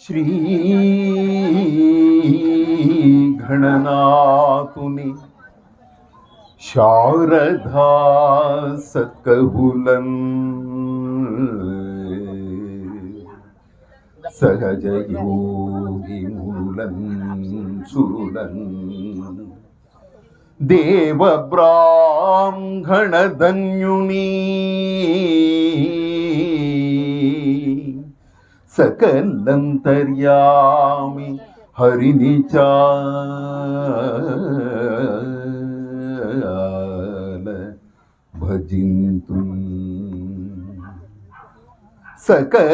श्री गणनाथुनि शारदा सत्कहुलन सहज योगी मूलन सुरुलन देव ब्राह्मण धन्युनी सकलंतर्यामि हरिनिचाल भजिन्तु सकलंतर्यामि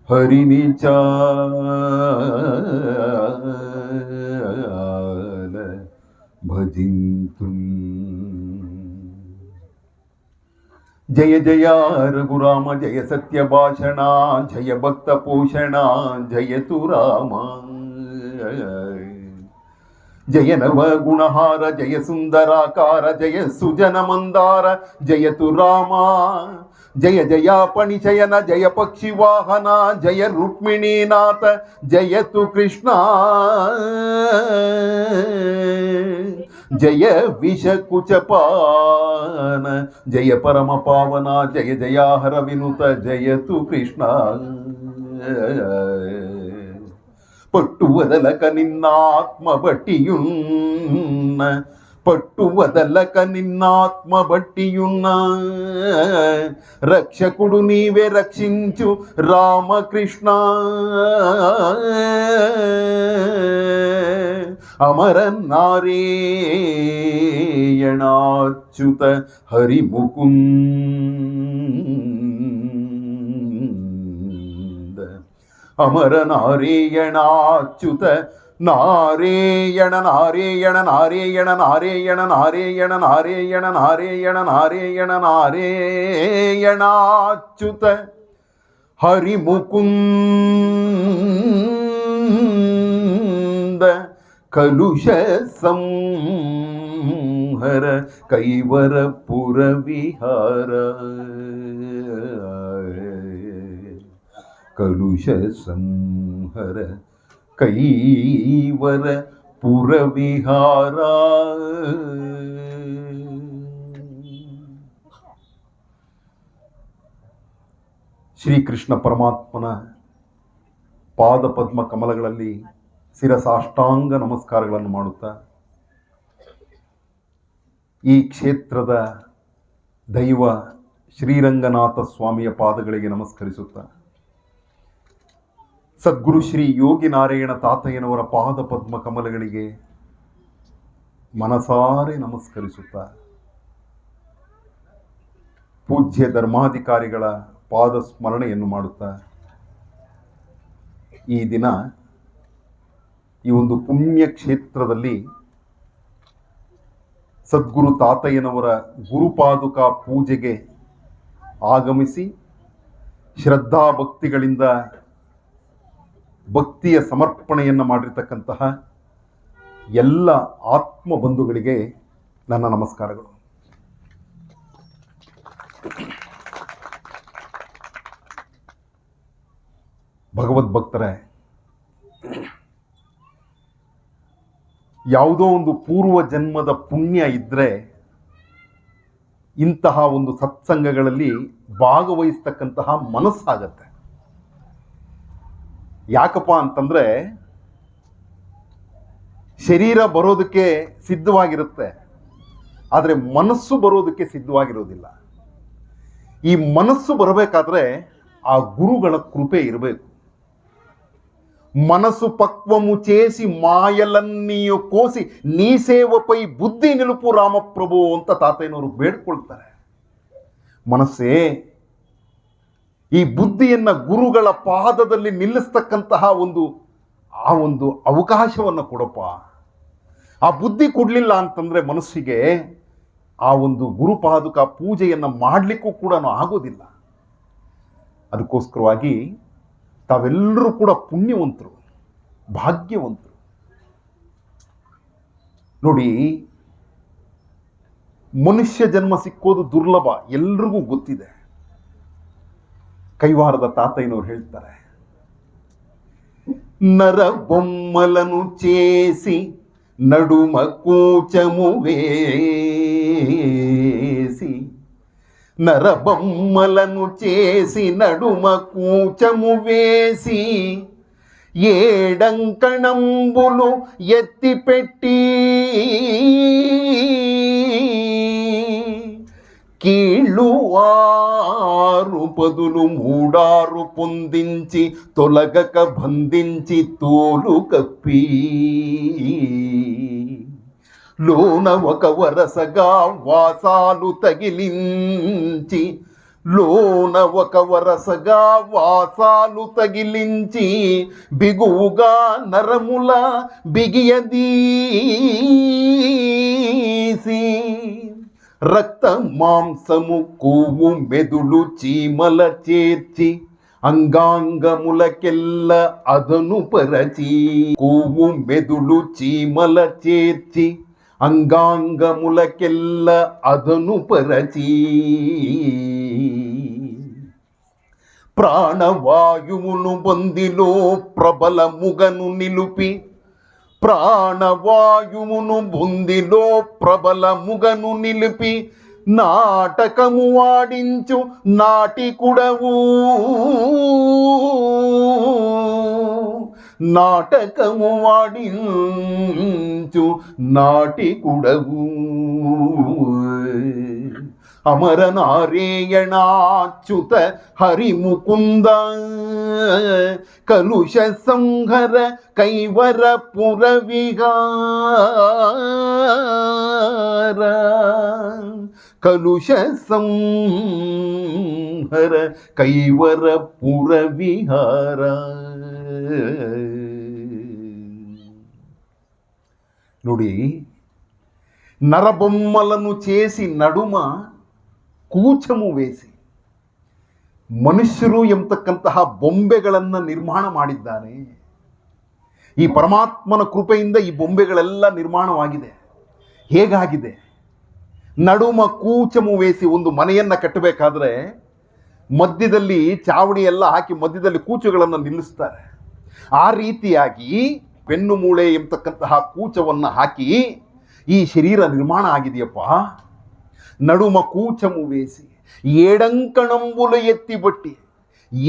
हरिनिचाल भजिन्तु जय जय रघुराम जय सत्यभाषण जय भक्त पोषण जय तु राम जय नव गुणहार जय सुंदराकार जय सुजन मंदार जय तु राम जय जय पणिशयन जय पक्षी वाहन जय रुक्मिणीनाथ जय तु कृष्ण जय विषकुचपान जय परम पावन जय जय हर विनुत जय तु कृष्ण पट्टुवदलक निन्नात्म बट्टियुन्न पट्टुवदलक निन्नात्म बट्टियुन्न रक्षकुडु नीवे रक्षिंचु रामकृष्ण अमर नारायणाच्युत हरिमुकुंद अमर नारायणाच्युत नारायण नारायण नारायण नारायण नारायण नारायण नारायण नारायण नारायणाच्युत हरिमुकुंद कलुष संहर कैवर पुरविहार कलुष संहर कैवर पुरविहार ಶ್ರೀಕೃಷ್ಣ ಪರಮಾತ್ಮನ ಪಾದ ಪದ್ಮ ಕಮಲಗಳಲ್ಲಿ ಶಿರಸಾಷ್ಟಾಂಗ ನಮಸ್ಕಾರಗಳನ್ನು ಮಾಡುತ್ತಾ ಈ ಕ್ಷೇತ್ರದ ದೈವ ಶ್ರೀರಂಗನಾಥ ಸ್ವಾಮಿಯ ಪಾದಗಳಿಗೆ ನಮಸ್ಕರಿಸುತ್ತಾ ಸದ್ಗುರು ಶ್ರೀ ಯೋಗಿ ನಾರಾಯಣ ತಾತಯ್ಯನವರ ಪಾದ ಪದ್ಮ ಕಮಲಗಳಿಗೆ ಮನಸಾರೆ ನಮಸ್ಕರಿಸುತ್ತಾ ಪೂಜ್ಯ ಧರ್ಮಾಧಿಕಾರಿಗಳ ಪಾದ ಸ್ಮರಣೆಯನ್ನು ಮಾಡುತ್ತಾ ಈ ದಿನ ಈ ಒಂದು ಪುಣ್ಯ ಕ್ಷೇತ್ರದಲ್ಲಿ ಸದ್ಗುರು ತಾತಯ್ಯನವರ ಗುರುಪಾದುಕಾ ಪೂಜೆಗೆ ಆಗಮಿಸಿ ಶ್ರದ್ಧಾ ಭಕ್ತಿಗಳಿಂದ ಭಕ್ತಿಯ ಸಮರ್ಪಣೆಯನ್ನು ಮಾಡಿರ್ತಕ್ಕಂತಹ ಎಲ್ಲ ಆತ್ಮ ಬಂಧುಗಳಿಗೆ ನನ್ನ ನಮಸ್ಕಾರಗಳು. ಭಗವದ್ಭಕ್ತರೇ, ಯಾವುದೋ ಒಂದು ಪೂರ್ವ ಜನ್ಮದ ಪುಣ್ಯ ಇದ್ದರೆ ಇಂತಹ ಒಂದು ಸತ್ಸಂಗಗಳಲ್ಲಿ ಭಾಗವಹಿಸ್ತಕ್ಕಂತಹ ಮನಸ್ಸಾಗತ್ತೆ. ಯಾಕಪ್ಪ ಅಂತಂದ್ರೆ ಶರೀರ ಬರೋದಕ್ಕೆ ಸಿದ್ಧವಾಗಿರುತ್ತೆ, ಆದರೆ ಮನಸ್ಸು ಬರೋದಕ್ಕೆ ಸಿದ್ಧವಾಗಿರೋದಿಲ್ಲ. ಈ ಮನಸ್ಸು ಬರಬೇಕಾದ್ರೆ ಆ ಗುರುಗಳ ಕೃಪೆ ಇರಬೇಕು. మనసు పక్వము చేసి మాయలన్నీయు కోసి నీ సేవపై బుద్ధి నిలుపు రామప్రభు ಅಂತ ತಾತಯ್ಯನವರು ಬೇಡ್ಕೊಳ್ತಾರೆ. ಮನಸ್ಸೇ, ಈ ಬುದ್ಧಿಯನ್ನ ಗುರುಗಳ ಪಾದದಲ್ಲಿ ನಿಲ್ಲಿಸ್ತಕ್ಕಂತಹ ಆ ಒಂದು ಅವಕಾಶವನ್ನು ಕೊಡಪ್ಪ. ಆ ಬುದ್ಧಿ ಕೊಡಲಿಲ್ಲ ಅಂತಂದ್ರೆ ಮನಸ್ಸಿಗೆ ಆ ಒಂದು ಗುರುಪಾದುಕ ಪೂಜೆಯನ್ನು ಮಾಡಲಿಕ್ಕೂ ಕೂಡ ಆಗೋದಿಲ್ಲ. ಅದಕ್ಕೋಸ್ಕರವಾಗಿ ತಾವೆಲ್ಲರೂ ಕೂಡ ಪುಣ್ಯವಂತರು, ಭಾಗ್ಯವಂತರು. ನೋಡಿ, ಮನುಷ್ಯ ಜನ್ಮ ಸಿಕ್ಕೋದು ದುರ್ಲಭ, ಎಲ್ರಿಗೂ ಗೊತ್ತಿದೆ. ಕೈವಾರದ ತಾತಯ್ಯನವರು ಹೇಳ್ತಾರೆ, నరబొమ్మలను చేసి నడుమ కూచము వేసి, నరబొమ్మలను చేసి నడుమ కూచము వేసి, ఏడంకణంబులు ఎత్తిపెట్టి కీళ్ళు 6 పదులు 3 పొందించి తొలగక బంధించి తోలు కప్పి, లోన ఒక వరసగా వాసాలు తగిలించి, లోన ఒక వరసగా వాసాలు తగిలించి, బిగువుగా నరముల బిగియదీసి, రక్త మాంసము కొవ్వు మెదులు చీమల చేర్చి, అంగాంగములకెల్ల అదను పరచి, కొవ్వు మెదులు చీమల చేర్చి, అంగాంగములకెల్ల అదను పరచి, ప్రాణవాయువును బందిలో ప్రబలముగను నిలుపి, ప్రాణవాయువును బొందిలో ప్రబలముగను నిలిపి, నాటకము వాడించు నాటికుడవు, నాటకము వాడించు నాటికుడవు, అమర నారాయణాచ్యుత హరిముకుంద, కలుష సంహర కైవర పుర విహార, కలుష సంహర కైవర పుర విహార. ನೋಡಿ, నరబొమ్మలను చేసి నడుమ ಕೂಚಮು ವೇಸಿ, ಮನುಷ್ಯರು ಎಂಬತಕ್ಕಂತಹ ಬೊಂಬೆಗಳನ್ನು ನಿರ್ಮಾಣ ಮಾಡಿದ್ದಾನೆ. ಈ ಪರಮಾತ್ಮನ ಕೃಪೆಯಿಂದ ಈ ಬೊಂಬೆಗಳೆಲ್ಲ ನಿರ್ಮಾಣವಾಗಿದೆ. ಹೇಗಾಗಿದೆ? ನಡುಮ ಕೂಚಮು ವೇಸಿ. ಒಂದು ಮನೆಯನ್ನು ಕಟ್ಟಬೇಕಾದ್ರೆ ಮಧ್ಯದಲ್ಲಿ ಚಾವಣಿ ಎಲ್ಲ ಹಾಕಿ ಮಧ್ಯದಲ್ಲಿ ಕೂಚುಗಳನ್ನು ನಿಲ್ಲಿಸ್ತಾರೆ. ಆ ರೀತಿಯಾಗಿ ಬೆನ್ನು ಮೂಳೆ ಎಂಬತಕ್ಕಂತಹ ಕೂಚವನ್ನು ಹಾಕಿ ಈ ಶರೀರ ನಿರ್ಮಾಣ ಆಗಿದೆಯಪ್ಪ. ನಡುಮ ಕೂಚಮು ವೇಸಿ, 7 ಅಂಕಣಂಬುಲ ಎತ್ತಿ ಬಟ್ಟಿ.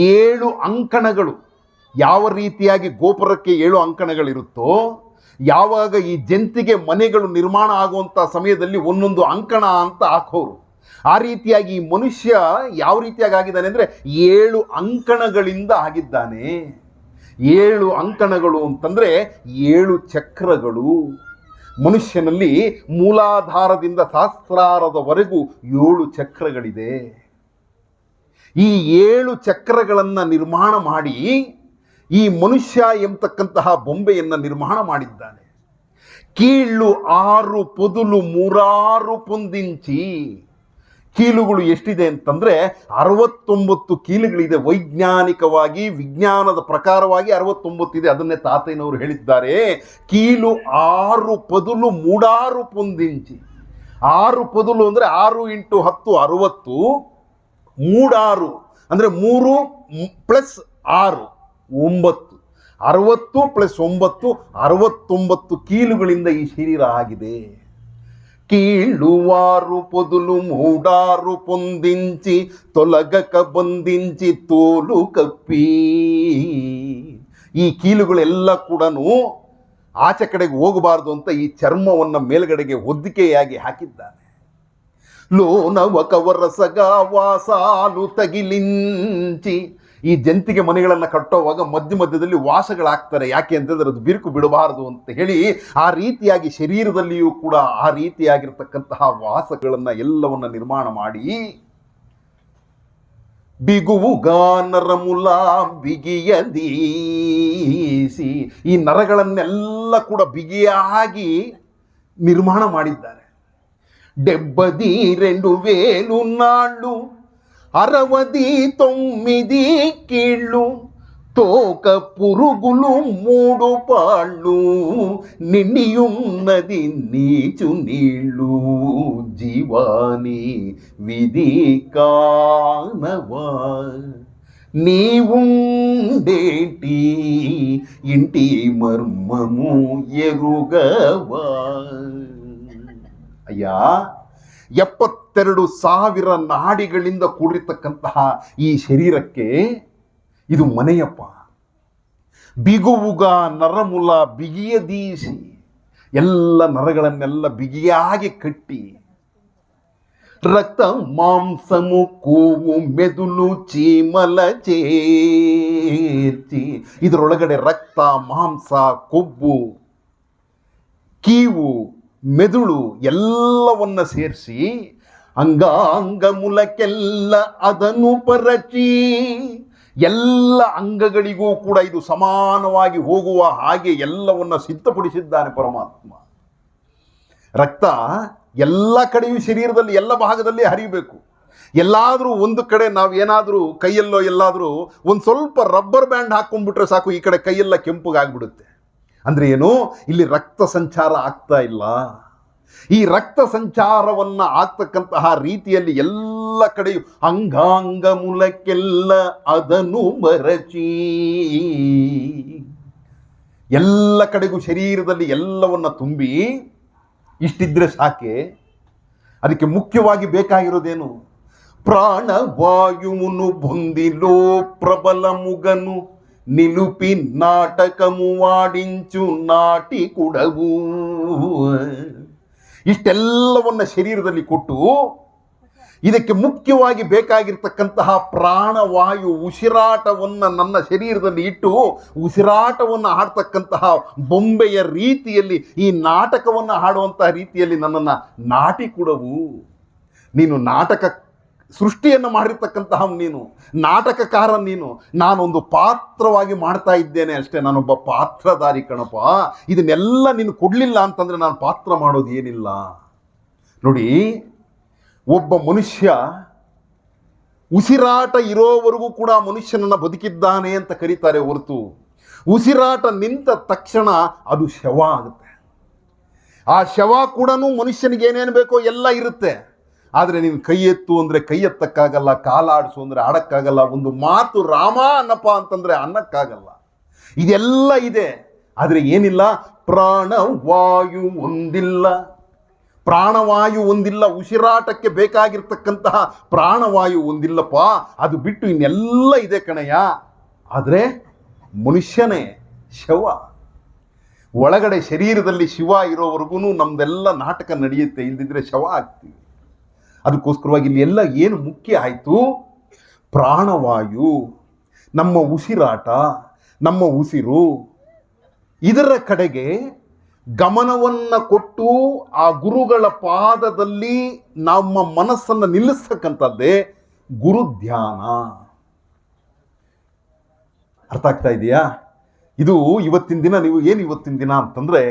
7 ಅಂಕಣಗಳು. ಯಾವ ರೀತಿಯಾಗಿ ಗೋಪುರಕ್ಕೆ 7 ಅಂಕಣಗಳಿರುತ್ತೋ, ಯಾವಾಗ ಈ ಜಂತಿಗೆ ಮನೆಗಳು ನಿರ್ಮಾಣ ಆಗುವಂಥ ಸಮಯದಲ್ಲಿ ಒಂದೊಂದು ಅಂಕಣ ಅಂತ ಹಾಕೋರು, ಆ ರೀತಿಯಾಗಿ ಈ ಮನುಷ್ಯ ಯಾವ ರೀತಿಯಾಗಿ ಆಗಿದ್ದಾನೆ ಅಂದರೆ 7 ಅಂಕಣಗಳಿಂದ ಆಗಿದ್ದಾನೆ. 7 ಅಂಕಣಗಳು ಅಂತಂದರೆ 7 ಚಕ್ರಗಳು. ಮನುಷ್ಯನಲ್ಲಿ ಮೂಲಾಧಾರದಿಂದ ಸಹಸ್ರಾರದವರೆಗೂ 7 ಚಕ್ರಗಳಿದೆ. ಈ 7 ಚಕ್ರಗಳನ್ನು ನಿರ್ಮಾಣ ಮಾಡಿ ಈ ಮನುಷ್ಯ ಎಂಬತಕ್ಕಂತಹ ಬೊಂಬೆಯನ್ನು ನಿರ್ಮಾಣ ಮಾಡಿದ್ದಾನೆ. ಕೀಳು 6 ಪೊದುಲು 3 ಪೊಂದಿಂಚಿ. ಕೀಲುಗಳು ಎಷ್ಟಿದೆ ಅಂತಂದರೆ 69 ಕೀಲುಗಳಿದೆ. ವೈಜ್ಞಾನಿಕವಾಗಿ ವಿಜ್ಞಾನದ ಪ್ರಕಾರವಾಗಿ 69 ಇದೆ. ಅದನ್ನೇ ತಾತಯ್ಯನವರು ಹೇಳಿದ್ದಾರೆ. ಕೀಲು 6 ಪೊದುಲು 3 ಪೊಂದಿಂಚಿ. 6 ಪೊದುಲು ಅಂದರೆ 6 × 10 60, 3 ಅಂದರೆ 3 + 6 9, 60 + 9 69 ಕೀಲುಗಳಿಂದ ಈ ಶರೀರ ಆಗಿದೆ. కీళ్ళు 6 పొదులు 3 పొందించి తొలగక బంధించి తోలు కప్పి. ಈ ಕೀಲುಗಳೆಲ್ಲ ಕೂಡ ಆಚೆ ಕಡೆಗೆ ಹೋಗಬಾರ್ದು ಅಂತ ಈ ಚರ್ಮವನ್ನು ಮೇಲ್ಗಡೆಗೆ ಹೊದ್ದಿಕೆಯಾಗಿ ಹಾಕಿದ್ದಾನೆ. ಲೋನ ఒక వరసగా ವಾಸಾಲು ತಗಿಲಿಂಚಿ. ಈ ಜಂತಿಗೆ ಮನೆಗಳನ್ನು ಕಟ್ಟೋವಾಗ ಮಧ್ಯ ಮಧ್ಯದಲ್ಲಿ ವಾಸಗಳಾಗ್ತಾರೆ. ಯಾಕೆ ಅಂತಂದರೆ ಅದು ಬಿರುಕು ಬಿಡಬಾರದು ಅಂತ ಹೇಳಿ ಆ ರೀತಿಯಾಗಿ ಶರೀರದಲ್ಲಿಯೂ ಕೂಡ ಆ ರೀತಿಯಾಗಿರ್ತಕ್ಕಂತಹ ವಾಸಗಳನ್ನು ಎಲ್ಲವನ್ನು ನಿರ್ಮಾಣ ಮಾಡಿ, ಬಿಗುವುಗಾ ನರಮುಲ ಬಿಗಿಯದೀಸಿ. ಈ ನರಗಳನ್ನೆಲ್ಲ ಕೂಡ ಬಿಗಿಯಾಗಿ ನಿರ್ಮಾಣ ಮಾಡಿದ್ದಾರೆ. 72,000 ನಾళ్ళు 69 కీళ్ళు, తోక పురుగులు 3 పాళ్ళు, నిండియున్నది నీచు నీళ్ళు, జీవాని విధి కానవా. నీవుండేటి ఇంటి మర్మము ఎరుగవా. ಅಯ್ಯ, 72,000 ನಾಡಿಗಳಿಂದ ಕೂಡಿರ್ತಕ್ಕಂತಹ ಈ ಶರೀರಕ್ಕೆ ಇದು ಮನೆಯಪ್ಪ. ಬಿಗುವುಗ ನರಮುಲ ಬಿಗಿಯದೀಸಿ, ಎಲ್ಲ ನರಗಳನ್ನೆಲ್ಲ ಬಿಗಿಯಾಗಿ ಕಟ್ಟಿ, ರಕ್ತ ಮಾಂಸಮು ಕೂವು ಮೆದುಳು ಚೀಮಲ ಚೇರ್ಚಿ, ಇದರೊಳಗಡೆ ರಕ್ತ ಮಾಂಸ ಕೊಬ್ಬು ಕೀವು ಮೆದುಳು ಎಲ್ಲವನ್ನ ಸೇರಿಸಿ ಅಂಗಾಂಗ ಮೂಲಕ್ಕೆಲ್ಲ ಅದನ್ನು ಪರಚಿ, ಎಲ್ಲ ಅಂಗಗಳಿಗೂ ಕೂಡ ಇದು ಸಮಾನವಾಗಿ ಹೋಗುವ ಹಾಗೆ ಎಲ್ಲವನ್ನ ಸಿದ್ಧಪಡಿಸಿದ್ದಾನೆ ಪರಮಾತ್ಮ. ರಕ್ತ ಎಲ್ಲ ಕಡೆಯೂ ಶರೀರದಲ್ಲಿ ಎಲ್ಲ ಭಾಗದಲ್ಲಿ ಹರಿಯಬೇಕು. ಎಲ್ಲಾದರೂ ಒಂದು ಕಡೆ ನಾವೇನಾದರೂ ಕೈಯಲ್ಲೋ ಎಲ್ಲಾದರೂ ಒಂದು ಸ್ವಲ್ಪ ರಬ್ಬರ್ ಬ್ಯಾಂಡ್ ಹಾಕೊಂಡ್ಬಿಟ್ರೆ ಸಾಕು, ಈ ಕಡೆ ಕೈಯೆಲ್ಲ ಕೆಂಪಗಾಗ್ಬಿಡುತ್ತೆ. ಅಂದರೆ ಏನು, ಇಲ್ಲಿ ರಕ್ತ ಸಂಚಾರ ಆಗ್ತಾ ಇಲ್ಲ. ಈ ರಕ್ತ ಸಂಚಾರವನ್ನ ಆಗ್ತಕ್ಕಂತಹ ರೀತಿಯಲ್ಲಿ ಎಲ್ಲ ಕಡೆಯೂ ಅಂಗಾಂಗ ಮೂಲಕ್ಕೆಲ್ಲ ಅದನ್ನು ಮರಚಿ, ಎಲ್ಲ ಕಡೆಗೂ ಶರೀರದಲ್ಲಿ ಎಲ್ಲವನ್ನ ತುಂಬಿ ಇಷ್ಟಿದ್ರೆ ಸಾಕೆ. ಅದಕ್ಕೆ ಮುಖ್ಯವಾಗಿ ಬೇಕಾಗಿರೋದೇನು, ಪ್ರಾಣವಾಯುವುನು ಹೊಂದಿಲೋ ಪ್ರಬಲ ಮುಗನು ನಿಲುಪಿ ನಾಟಕಮು ವಾಡಿಂಚು ನಾಟಿ ಕುಡವು. ಇಷ್ಟೆಲ್ಲವನ್ನ ಶರೀರದಲ್ಲಿ ಕೊಟ್ಟು ಇದಕ್ಕೆ ಮುಖ್ಯವಾಗಿ ಬೇಕಾಗಿರ್ತಕ್ಕಂತಹ ಪ್ರಾಣವಾಯು ಉಸಿರಾಟವನ್ನು ನನ್ನ ಶರೀರದಲ್ಲಿ ಇಟ್ಟು ಉಸಿರಾಟವನ್ನು ಹಾಡ್ತಕ್ಕಂತಹ ಬೊಂಬೆಯ ರೀತಿಯಲ್ಲಿ ಈ ನಾಟಕವನ್ನು ಹಾಡುವಂತಹ ರೀತಿಯಲ್ಲಿ ನನ್ನನ್ನು ನಾಟಿ ಕೊಡವು. ನೀನು ನಾಟಕ ಸೃಷ್ಟಿಯನ್ನು ಮಾಡಿರ್ತಕ್ಕಂತಹ ನೀನು ನಾಟಕಕಾರ, ನೀನು ನಾನೊಂದು ಪಾತ್ರವಾಗಿ ಮಾಡ್ತಾ ಇದ್ದೇನೆ ಅಷ್ಟೇ, ನಾನೊಬ್ಬ ಪಾತ್ರಧಾರಿ ಕಣಪ್ಪ. ಇದನ್ನೆಲ್ಲ ನೀನು ಕೊಡಲಿಲ್ಲ ಅಂತಂದರೆ ನಾನು ಪಾತ್ರ ಮಾಡೋದು ಏನಿಲ್ಲ. ನೋಡಿ, ಒಬ್ಬ ಮನುಷ್ಯ ಉಸಿರಾಟ ಇರೋವರೆಗೂ ಕೂಡ ಮನುಷ್ಯನನ್ನು ಬದುಕಿದ್ದಾನೆ ಅಂತ ಕರೀತಾರೆ ಹೊರತು ಉಸಿರಾಟ ನಿಂತ ತಕ್ಷಣ ಅದು ಶವ ಆಗುತ್ತೆ. ಆ ಶವ ಕೂಡ ಮನುಷ್ಯನಿಗೆ ಏನೇನು ಬೇಕೋ ಎಲ್ಲ ಇರುತ್ತೆ. ಆದರೆ ನೀನು ಕೈ ಎತ್ತು ಅಂದರೆ ಕೈ ಎತ್ತಕ್ಕಾಗಲ್ಲ, ಕಾಲಾಡಿಸು ಅಂದರೆ ಆಡಕ್ಕಾಗಲ್ಲ, ಒಂದು ಮಾತು ರಾಮ ಅನ್ನಪ್ಪ ಅಂತಂದರೆ ಅನ್ನಕ್ಕಾಗಲ್ಲ. ಇದೆಲ್ಲ ಇದೆ, ಆದರೆ ಏನಿಲ್ಲ, ಪ್ರಾಣವಾಯು ಒಂದಿಲ್ಲ. ಪ್ರಾಣವಾಯು ಒಂದಿಲ್ಲ, ಉಸಿರಾಟಕ್ಕೆ ಬೇಕಾಗಿರ್ತಕ್ಕಂತಹ ಪ್ರಾಣವಾಯು ಒಂದಿಲ್ಲಪ್ಪ. ಅದು ಬಿಟ್ಟು ಇನ್ನೆಲ್ಲ ಇದೆ ಕಣಯ್ಯ. ಆದರೆ ಮನುಷ್ಯನೇ ಶವ. ಒಳಗಡೆ ಶರೀರದಲ್ಲಿ ಶಿವ ಇರೋವರೆಗೂ ನಮ್ದೆಲ್ಲ ನಾಟಕ ನಡೆಯುತ್ತೆ, ಇಲ್ದಿದ್ರೆ ಶವ ಆಗ್ತೀವಿ. ಅದಕ್ಕೋಸ್ಕರವಾಗಿ ಇಲ್ಲಿ ಎಲ್ಲ ಏನು ಮುಖ್ಯ ಆಯಿತು, ಪ್ರಾಣವಾಯು, ನಮ್ಮ ಉಸಿರಾಟ, ನಮ್ಮ ಉಸಿರು, ಇದರ ಕಡೆಗೆ ಗಮನವನ್ನು ಕೊಟ್ಟು ಆ ಗುರುಗಳ ಪಾದದಲ್ಲಿ ನಮ್ಮ ಮನಸ್ಸನ್ನು ನಿಲ್ಲಿಸ್ತಕ್ಕಂಥದ್ದೇ ಗುರುಧ್ಯಾನ. ಅರ್ಥ ಆಗ್ತಾ ಇದೆಯಾ? ಇದು ಇವತ್ತಿನ ದಿನ. ನೀವು ಏನು ಇವತ್ತಿನ ದಿನ ಅಂತಂದರೆ,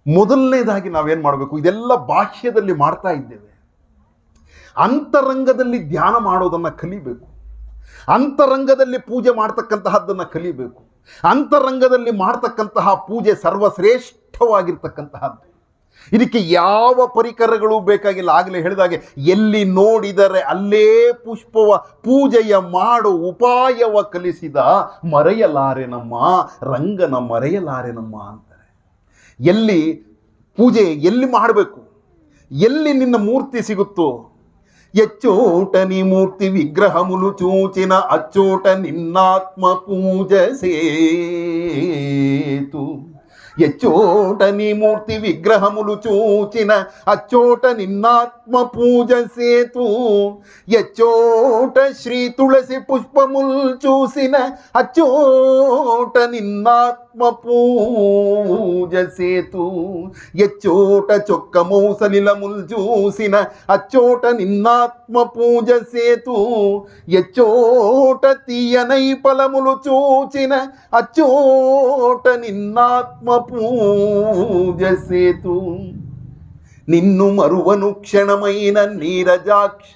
ಮೊದಲನೇದಾಗಿ ನಾವೇನು ಮಾಡಬೇಕು, ಇದೆಲ್ಲ ಬಾಹ್ಯದಲ್ಲಿ ಮಾಡ್ತಾ ಇದ್ದೇವೆ. ಅಂತರಂಗದಲ್ಲಿ ಧ್ಯಾನ ಮಾಡೋದನ್ನು ಕಲಿಬೇಕು. ಅಂತರಂಗದಲ್ಲಿ ಪೂಜೆ ಮಾಡ್ತಕ್ಕಂತಹದ್ದನ್ನು ಕಲಿಬೇಕು. ಅಂತರಂಗದಲ್ಲಿ ಮಾಡ್ತಕ್ಕಂತಹ ಪೂಜೆ ಸರ್ವಶ್ರೇಷ್ಠವಾಗಿರ್ತಕ್ಕಂತಹದ್ದು. ಇದಕ್ಕೆ ಯಾವ ಪರಿಕರಗಳು ಬೇಕಾಗಿಲ್ಲ. ಆಗಲೇ ಹೇಳಿದಾಗೆ, ಎಲ್ಲಿ ನೋಡಿದರೆ ಅಲ್ಲೇ ಪುಷ್ಪವ ಪೂಜೆಯ ಮಾಡು ಉಪಾಯವ ಕಲಿಸಿದ ಮರೆಯಲಾರೆನಮ್ಮ ರಂಗನ ಮರೆಯಲಾರೆನಮ್ಮ ಅಂತಾರೆ. ಎಲ್ಲಿ ಪೂಜೆ ಎಲ್ಲಿ ಮಾಡಬೇಕು, ಎಲ್ಲಿ ನಿನ್ನ ಮೂರ್ತಿ ಸಿಗುತ್ತೋ, ಎಚ್ಚೋಟ ನಿ ಮೂರ್ತಿ ವಿಗ್ರಹములు చూచిన అచ్చోట నిన్నాత్మ పూజ సేతు. ఎచ్చోట నీ మూర్తి విగ్రహములు చూచిన అచ్చోట నిన్నాత్మ పూజ సేతు. ఎచ్చోట శ్రీ తులసి పుష్పముల్ చూసిన అచ్చోట నిన్నాత్మ పూజ సేతు. ఎచ్చోట చొక్క మౌసలిలముల్ చూసిన అచ్చోట నిన్నాత్మ పూజ సేతు. ఎచ్చోట తీయనై ఫలములు చూచిన అచ్చోట నిన్నాత్మ పూజ సేతు. నిన్ను మరువను క్షణమైన నీరజాక్ష,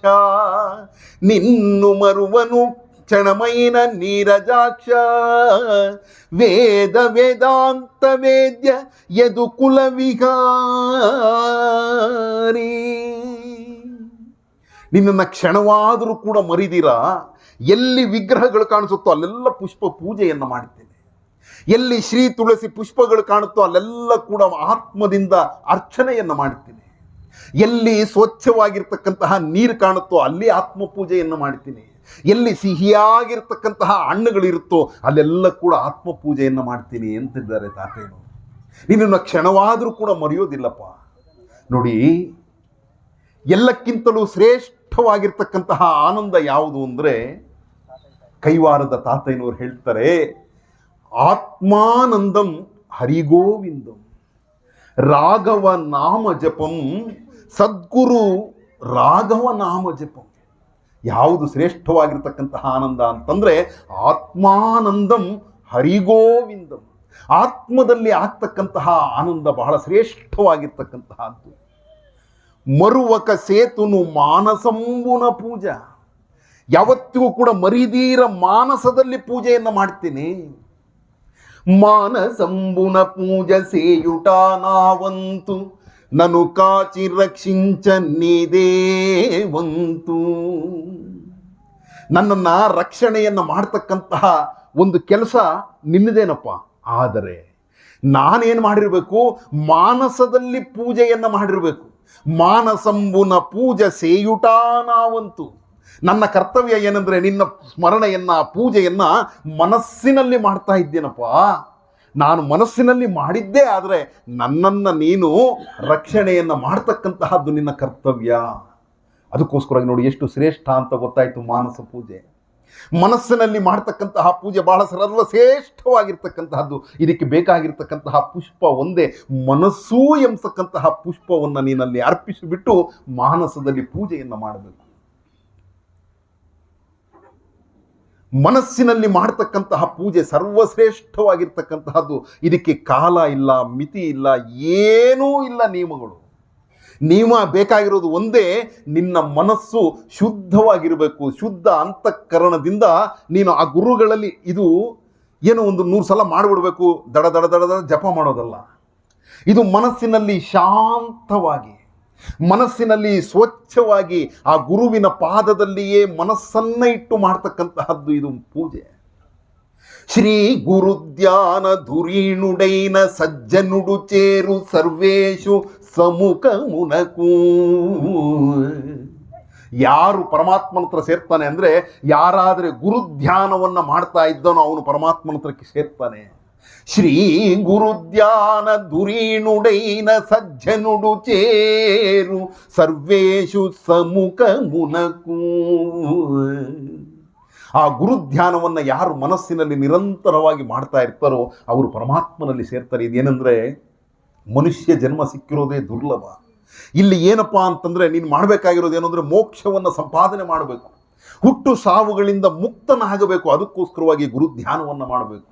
నిన్ను మరువను క్షణమైన నీరజాక్ష. వేద వేదాంత వేద్య యదుకుల ವಿಹಾರಿ. ನಿನ್ನನ್ನು ಕ್ಷಣವಾದರೂ ಕೂಡ ಮರಿದಿರಾ, ಎಲ್ಲಿ ವಿಗ್ರಹಗಳು ಕಾಣಿಸುತ್ತೋ ಅಲ್ಲೆಲ್ಲ ಪುಷ್ಪ ಪೂಜೆಯನ್ನು ಮಾಡ್ತೇನೆ. ಎಲ್ಲಿ ಶ್ರೀ ತುಳಸಿ ಪುಷ್ಪಗಳು ಕಾಣುತ್ತೋ ಅಲ್ಲೆಲ್ಲ ಕೂಡ ಆತ್ಮದಿಂದ ಅರ್ಚನೆಯನ್ನು ಮಾಡ್ತೀನಿ. ಎಲ್ಲಿ ಸ್ವಚ್ಛವಾಗಿರ್ತಕ್ಕಂತಹ ನೀರು ಕಾಣುತ್ತೋ ಅಲ್ಲಿ ಆತ್ಮ ಪೂಜೆಯನ್ನು ಮಾಡ್ತೀನಿ. ಎಲ್ಲಿ ಸಿಹಿಯಾಗಿರ್ತಕ್ಕಂತಹ ಹಣ್ಣುಗಳಿರುತ್ತೋ ಅಲ್ಲೆಲ್ಲ ಕೂಡ ಆತ್ಮ ಪೂಜೆಯನ್ನು ಮಾಡ್ತೀನಿ ಅಂತಿದ್ದಾರೆ ತಾತೇನು. ನಿನ್ನನ್ನು ಕ್ಷಣವಾದರೂ ಕೂಡ ಮರೆಯೋದಿಲ್ಲಪ್ಪ. ನೋಡಿ, ಎಲ್ಲಕ್ಕಿಂತಲೂ ಶ್ರೇಷ್ಠವಾಗಿರ್ತಕ್ಕಂತಹ ಆನಂದ ಯಾವುದು ಅಂದರೆ, ಕೈವಾರದ ತಾತಯ್ಯನವರು ಹೇಳ್ತಾರೆ, ಆತ್ಮಾನಂದಂ ಹರಿಗೋವಿಂದಂ ರಾಘವ ನಾಮ ಜಪಂ ಸದ್ಗುರು ರಾಘವ ನಾಮ ಜಪಂ. ಯಾವುದು ಶ್ರೇಷ್ಠವಾಗಿರ್ತಕ್ಕಂತಹ ಆನಂದ ಅಂತಂದರೆ ಆತ್ಮಾನಂದಂ ಹರಿಗೋವಿಂದಂ. ಆತ್ಮದಲ್ಲಿ ಆಗ್ತಕ್ಕಂತಹ ಆನಂದ ಬಹಳ ಶ್ರೇಷ್ಠವಾಗಿರ್ತಕ್ಕಂತಹದ್ದು. ಮರುವಕ ಸೇತುನು ಮಾನಸಂಬುನ ಪೂಜಾ. ಯಾವತ್ತಿಗೂ ಕೂಡ ಮರಿದೀರ ಮಾನಸದಲ್ಲಿ ಪೂಜೆಯನ್ನು ಮಾಡ್ತೀನಿ. ಮಾನಸಂಬುನ ಪೂಜ ಸೇಯುಟ ನಾವಂತು ನನು ಕಾಚಿ ರಕ್ಷಿಂಚ ನೀದೇವಂತು. ನನ್ನನ್ನು ರಕ್ಷಣೆಯನ್ನು ಮಾಡ್ತಕ್ಕಂತಹ ಒಂದು ಕೆಲಸ ನಿನ್ನದೇನಪ್ಪ. ಆದರೆ ನಾನೇನು ಮಾಡಿರಬೇಕು, ಮಾನಸದಲ್ಲಿ ಪೂಜೆಯನ್ನು ಮಾಡಿರಬೇಕು. ಮಾನಸಂಬುನ ಪೂಜ ಸೇಯುಟ ನಾವಂತು. ನನ್ನ ಕರ್ತವ್ಯ ಏನಂದರೆ ನಿನ್ನ ಸ್ಮರಣೆಯನ್ನು ಪೂಜೆಯನ್ನು ಮನಸ್ಸಿನಲ್ಲಿ ಮಾಡ್ತಾ ಇದ್ದೇನಪ್ಪ. ನಾನು ಮನಸ್ಸಿನಲ್ಲಿ ಮಾಡಿದ್ದೇ ಆದರೆ ನನ್ನನ್ನು ನೀನು ರಕ್ಷಣೆಯನ್ನು ಮಾಡ್ತಕ್ಕಂತಹದ್ದು ನಿನ್ನ ಕರ್ತವ್ಯ. ಅದಕ್ಕೋಸ್ಕರ ನೋಡಿ ಎಷ್ಟು ಶ್ರೇಷ್ಠ ಅಂತ ಗೊತ್ತಾಯಿತು ಮಾನಸ ಪೂಜೆ. ಮನಸ್ಸಿನಲ್ಲಿ ಮಾಡ್ತಕ್ಕಂತಹ ಪೂಜೆ ಬಹಳ ಸರ್ವಶ್ರೇಷ್ಠವಾಗಿರ್ತಕ್ಕಂತಹದ್ದು. ಇದಕ್ಕೆ ಬೇಕಾಗಿರ್ತಕ್ಕಂತಹ ಪುಷ್ಪ ಒಂದೇ, ಮನಸ್ಸು ಎಂಬತಕ್ಕಂತಹ ಪುಷ್ಪವನ್ನು ನೀನಲ್ಲಿ ಅರ್ಪಿಸಿಬಿಟ್ಟು ಮಾನಸದಲ್ಲಿ ಪೂಜೆಯನ್ನು ಮಾಡಬೇಕು. ಮನಸ್ಸಿನಲ್ಲಿ ಮಾಡ್ತಕ್ಕಂತಹ ಪೂಜೆ ಸರ್ವಶ್ರೇಷ್ಠವಾಗಿರ್ತಕ್ಕಂತಹದ್ದು. ಇದಕ್ಕೆ ಕಾಲ ಇಲ್ಲ, ಮಿತಿ ಇಲ್ಲ, ಏನೂ ಇಲ್ಲ ನಿಯಮಗಳು. ನಿಯಮ ಬೇಕಾಗಿರೋದು ಒಂದೇ, ನಿನ್ನ ಮನಸ್ಸು ಶುದ್ಧವಾಗಿರಬೇಕು. ಶುದ್ಧ ಅಂತಃಕರಣದಿಂದ ನೀನು ಆ ಗುರುಗಳಲ್ಲಿ ಇದು ಏನೋ ಒಂದು 100 ಸಲ ಮಾಡಿಬಿಡ್ಬೇಕು, ದಡ ದಡ ದಡ ದಡ ಜಪ ಮಾಡೋದಲ್ಲ. ಇದು ಮನಸ್ಸಿನಲ್ಲಿ ಶಾಂತವಾಗಿ, ಮನಸ್ಸಿನಲ್ಲಿ ಸ್ವಚ್ಛವಾಗಿ ಆ ಗುರುವಿನ ಪಾದದಲ್ಲಿಯೇ ಮನಸ್ಸನ್ನ ಇಟ್ಟು ಮಾಡ್ತಕ್ಕಂತಹದ್ದು ಇದು ಪೂಜೆ. ಶ್ರೀ ಗುರುಧ್ಯಾನ ಧುರೀಣುಡೈನ ಸಜ್ಜನುಡು ಚೇರು ಸರ್ವೇಶು ಸಮ್ಮುಖ ಮುನಕೂ. ಯಾರು ಪರಮಾತ್ಮನ ಹತ್ರ ಸೇರ್ತಾನೆ ಅಂದರೆ, ಯಾರಾದರೆ ಗುರುಧ್ಯಾನವನ್ನು ಮಾಡ್ತಾ ಇದ್ದಾನೋ ಅವನು ಪರಮಾತ್ಮನ ಹತ್ರಕ್ಕೆ ಸೇರ್ತಾನೆ. ಶ್ರೀ ಗುರುಧ್ಯಾನ ಧುರೀಣುಡೈನ ಸಜ್ಜನುಡು ಚೇರು ಸರ್ವೇಶು ಸಮ್ಮುಖ ಮುನಕೂ. ಆ ಗುರುಧ್ಯಾನವನ್ನು ಯಾರು ಮನಸ್ಸಿನಲ್ಲಿ ನಿರಂತರವಾಗಿ ಮಾಡ್ತಾ ಇರ್ತಾರೋ ಅವರು ಪರಮಾತ್ಮನಲ್ಲಿ ಸೇರ್ತಾರೆ. ಇದೇನೆಂದರೆ, ಮನುಷ್ಯ ಜನ್ಮ ಸಿಕ್ಕಿರೋದೇ ದುರ್ಲಭ. ಇಲ್ಲಿ ಏನಪ್ಪ ಅಂತಂದರೆ, ನೀನು ಮಾಡಬೇಕಾಗಿರೋದು ಏನು ಅಂದರೆ ಮೋಕ್ಷವನ್ನು ಸಂಪಾದನೆ ಮಾಡಬೇಕು, ಹುಟ್ಟು ಸಾವುಗಳಿಂದ ಮುಕ್ತನಾಗಬೇಕು. ಅದಕ್ಕೋಸ್ಕರವಾಗಿ ಗುರುಧ್ಯಾನವನ್ನು ಮಾಡಬೇಕು.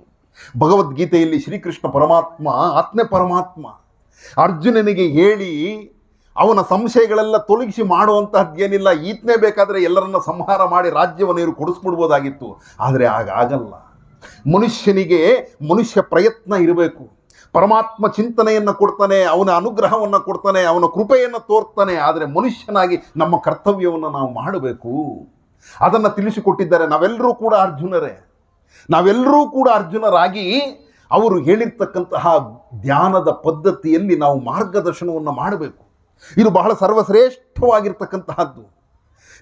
ಭಗವದ್ಗೀತೆಯಲ್ಲಿ ಶ್ರೀಕೃಷ್ಣ ಪರಮಾತ್ಮ, ಆತ್ಮೆ ಪರಮಾತ್ಮ, ಅರ್ಜುನನಿಗೆ ಹೇಳಿ ಅವನ ಸಂಶಯಗಳೆಲ್ಲ ತೊಲಗಿಸಿ ಮಾಡುವಂತಹದ್ದೇನಿಲ್ಲ. ಈತನೇ ಬೇಕಾದರೆ ಎಲ್ಲರನ್ನ ಸಂಹಾರ ಮಾಡಿ ರಾಜ್ಯವನ್ನು ಇವರು ಕೊಡಿಸ್ಬಿಡ್ಬೋದಾಗಿತ್ತು. ಆದರೆ ಆಗಲ್ಲ. ಮನುಷ್ಯನಿಗೆ ಮನುಷ್ಯ ಪ್ರಯತ್ನ ಇರಬೇಕು. ಪರಮಾತ್ಮ ಚಿಂತನೆಯನ್ನು ಕೊಡ್ತಾನೆ, ಅವನ ಅನುಗ್ರಹವನ್ನು ಕೊಡ್ತಾನೆ, ಅವನ ಕೃಪೆಯನ್ನು ತೋರ್ತಾನೆ. ಆದರೆ ಮನುಷ್ಯನಾಗಿ ನಮ್ಮ ಕರ್ತವ್ಯವನ್ನು ನಾವು ಮಾಡಬೇಕು. ಅದನ್ನು ತಿಳಿಸಿಕೊಟ್ಟಿದ್ದಾರೆ. ನಾವೆಲ್ಲರೂ ಕೂಡ ಅರ್ಜುನರೇ. ನಾವೆಲ್ಲರೂ ಕೂಡ ಅರ್ಜುನರಾಗಿ ಅವರು ಹೇಳಿರ್ತಕ್ಕಂತಹ ಧ್ಯಾನದ ಪದ್ಧತಿಯಲ್ಲಿ ನಾವು ಮಾರ್ಗದರ್ಶನವನ್ನು ಮಾಡಬೇಕು. ಇದು ಬಹಳ ಸರ್ವಶ್ರೇಷ್ಠವಾಗಿರ್ತಕ್ಕಂತಹದ್ದು.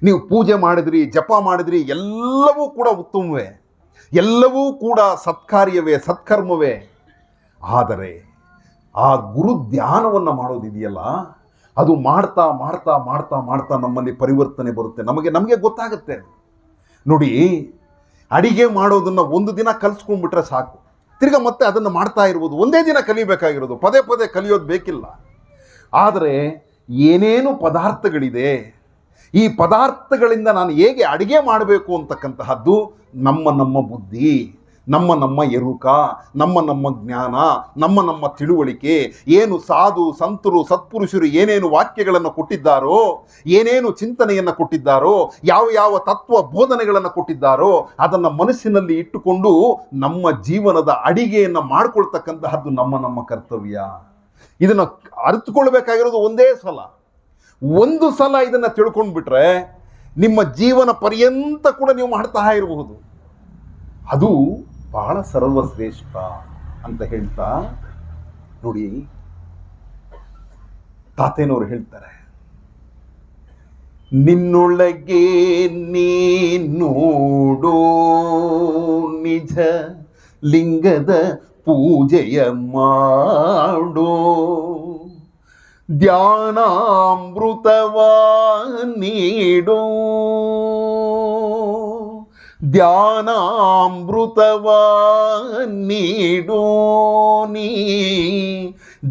ನೀವು ಪೂಜೆ ಮಾಡಿದ್ರಿ, ಜಪ ಮಾಡಿದ್ರಿ, ಎಲ್ಲವೂ ಕೂಡ ಉತ್ತಮವೇ, ಎಲ್ಲವೂ ಕೂಡ ಸತ್ಕಾರ್ಯವೇ, ಸತ್ಕರ್ಮವೇ. ಆದರೆ ಆ ಗುರು ಧ್ಯಾನವನ್ನು ಮಾಡೋದಿದೆಯಲ್ಲ, ಅದು ಮಾಡ್ತಾ ಮಾಡ್ತಾ ಮಾಡ್ತಾ ಮಾಡ್ತಾ ನಮ್ಮಲ್ಲಿ ಪರಿವರ್ತನೆ ಬರುತ್ತೆ. ನಮಗೆ ಗೊತ್ತಾಗುತ್ತೆ. ನೋಡಿ, ಅಡಿಗೆ ಮಾಡೋದನ್ನು ಒಂದು ದಿನ ಕಲಿಸ್ಕೊಂಡ್ಬಿಟ್ರೆ ಸಾಕು, ತಿರ್ಗಾ ಮತ್ತೆ ಅದನ್ನು ಮಾಡ್ತಾ ಇರ್ಬೋದು. ಒಂದೇ ದಿನ ಕಲಿಬೇಕಾಗಿರೋದು, ಪದೇ ಪದೇ ಕಲಿಯೋದು ಬೇಕಿಲ್ಲ. ಆದರೆ ಏನೇನು ಪದಾರ್ಥಗಳಿದೆ, ಈ ಪದಾರ್ಥಗಳಿಂದ ನಾನು ಹೇಗೆ ಅಡಿಗೆ ಮಾಡಬೇಕು ಅಂತಕ್ಕಂತಹದ್ದು ನಮ್ಮ ಬುದ್ಧಿ, ನಮ್ಮ ಎರುಕ, ನಮ್ಮ ಜ್ಞಾನ, ನಮ್ಮ ತಿಳುವಳಿಕೆ. ಏನು ಸಾಧು ಸಂತರು ಸತ್ಪುರುಷರು ಏನೇನು ವಾಕ್ಯಗಳನ್ನು ಕೊಟ್ಟಿದ್ದಾರೋ, ಏನೇನು ಚಿಂತನೆಯನ್ನು ಕೊಟ್ಟಿದ್ದಾರೋ, ಯಾವ ತತ್ವ ಬೋಧನೆಗಳನ್ನು ಕೊಟ್ಟಿದ್ದಾರೋ ಅದನ್ನು ಮನಸ್ಸಿನಲ್ಲಿ ಇಟ್ಟುಕೊಂಡು ನಮ್ಮ ಜೀವನದ ಅಡಿಗೆಯನ್ನು ಮಾಡಿಕೊಳ್ತಕ್ಕಂತಹದ್ದು ನಮ್ಮ ಕರ್ತವ್ಯ. ಇದನ್ನು ಅರಿತುಕೊಳ್ಬೇಕಾಗಿರೋದು ಒಂದೇ ಸಲ. ಒಂದು ಸಲ ಇದನ್ನು ತಿಳ್ಕೊಂಡ್ಬಿಟ್ರೆ ನಿಮ್ಮ ಜೀವನ ಪರ್ಯಂತ ಕೂಡ ನೀವು ಮಾಡ್ತಾ ಇರಬಹುದು. ಅದು ಬಹಳ ಸರ್ವಶ್ರೇಷ್ಠ ಅಂತ ಹೇಳ್ತಾ ನೋಡಿ, ತಾತೇನವರು ಹೇಳ್ತಾರೆ, ನಿನ್ನೊಳಗೆ ನೀನೋಡೋ ನಿಜ ಲಿಂಗದ ಪೂಜೆಯ ಮಾಡೋ, ಧ್ಯಾನಾಮೃತವ ನೀಡೋ, ಧ್ಯಾನಾಮೃತವ ನೀಡೋ, ನೀ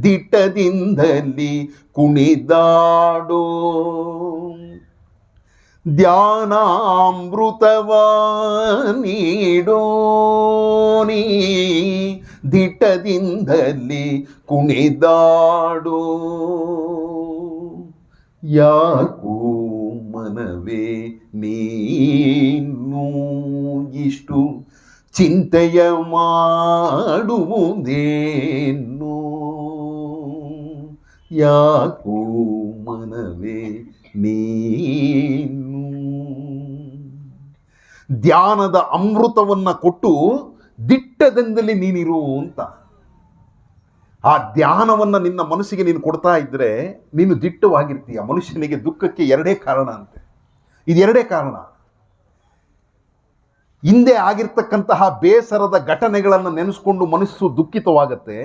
ದಿಟ್ಟದಿಂದಲಿ ಕುಣಿದಾಡೋ, ಧ್ಯಾನಾಮೃತವ ನೀಡೋ, ನೀ ದಿಟ್ಟದಿಂದಲಿ ಕುಣಿದಾಡೋ, ಯಾಕೋ ಮನವೇ ನೀನು ಇಷ್ಟು ಚಿಂತೆಯ ಮಾಡುವುದೇನು, ಯಾಕೋ ಮನವೇ ನೀನು. ಧ್ಯಾನದ ಅಮೃತವನ್ನ ಕೊಟ್ಟು ದಿಟ್ಟದಿಂದಲೇ ನೀನಿರು ಅಂತ. ಆ ಧ್ಯಾನವನ್ನು ನಿನ್ನ ಮನಸ್ಸಿಗೆ ನೀನು ಕೊಡ್ತಾ ಇದ್ರೆ ನೀನು ದಿಟ್ಟವಾಗಿರ್ತೀಯ. ಮನುಷ್ಯನಿಗೆ ದುಃಖಕ್ಕೆ ಎರಡೇ ಕಾರಣ ಅಂತೆ. ಇದೆರಡೇ ಕಾರಣ. ಹಿಂದೆ ಆಗಿರ್ತಕ್ಕಂತಹ ಬೇಸರದ ಘಟನೆಗಳನ್ನು ನೆನೆಸ್ಕೊಂಡು ಮನಸ್ಸು ದುಃಖಿತವಾಗುತ್ತೆ.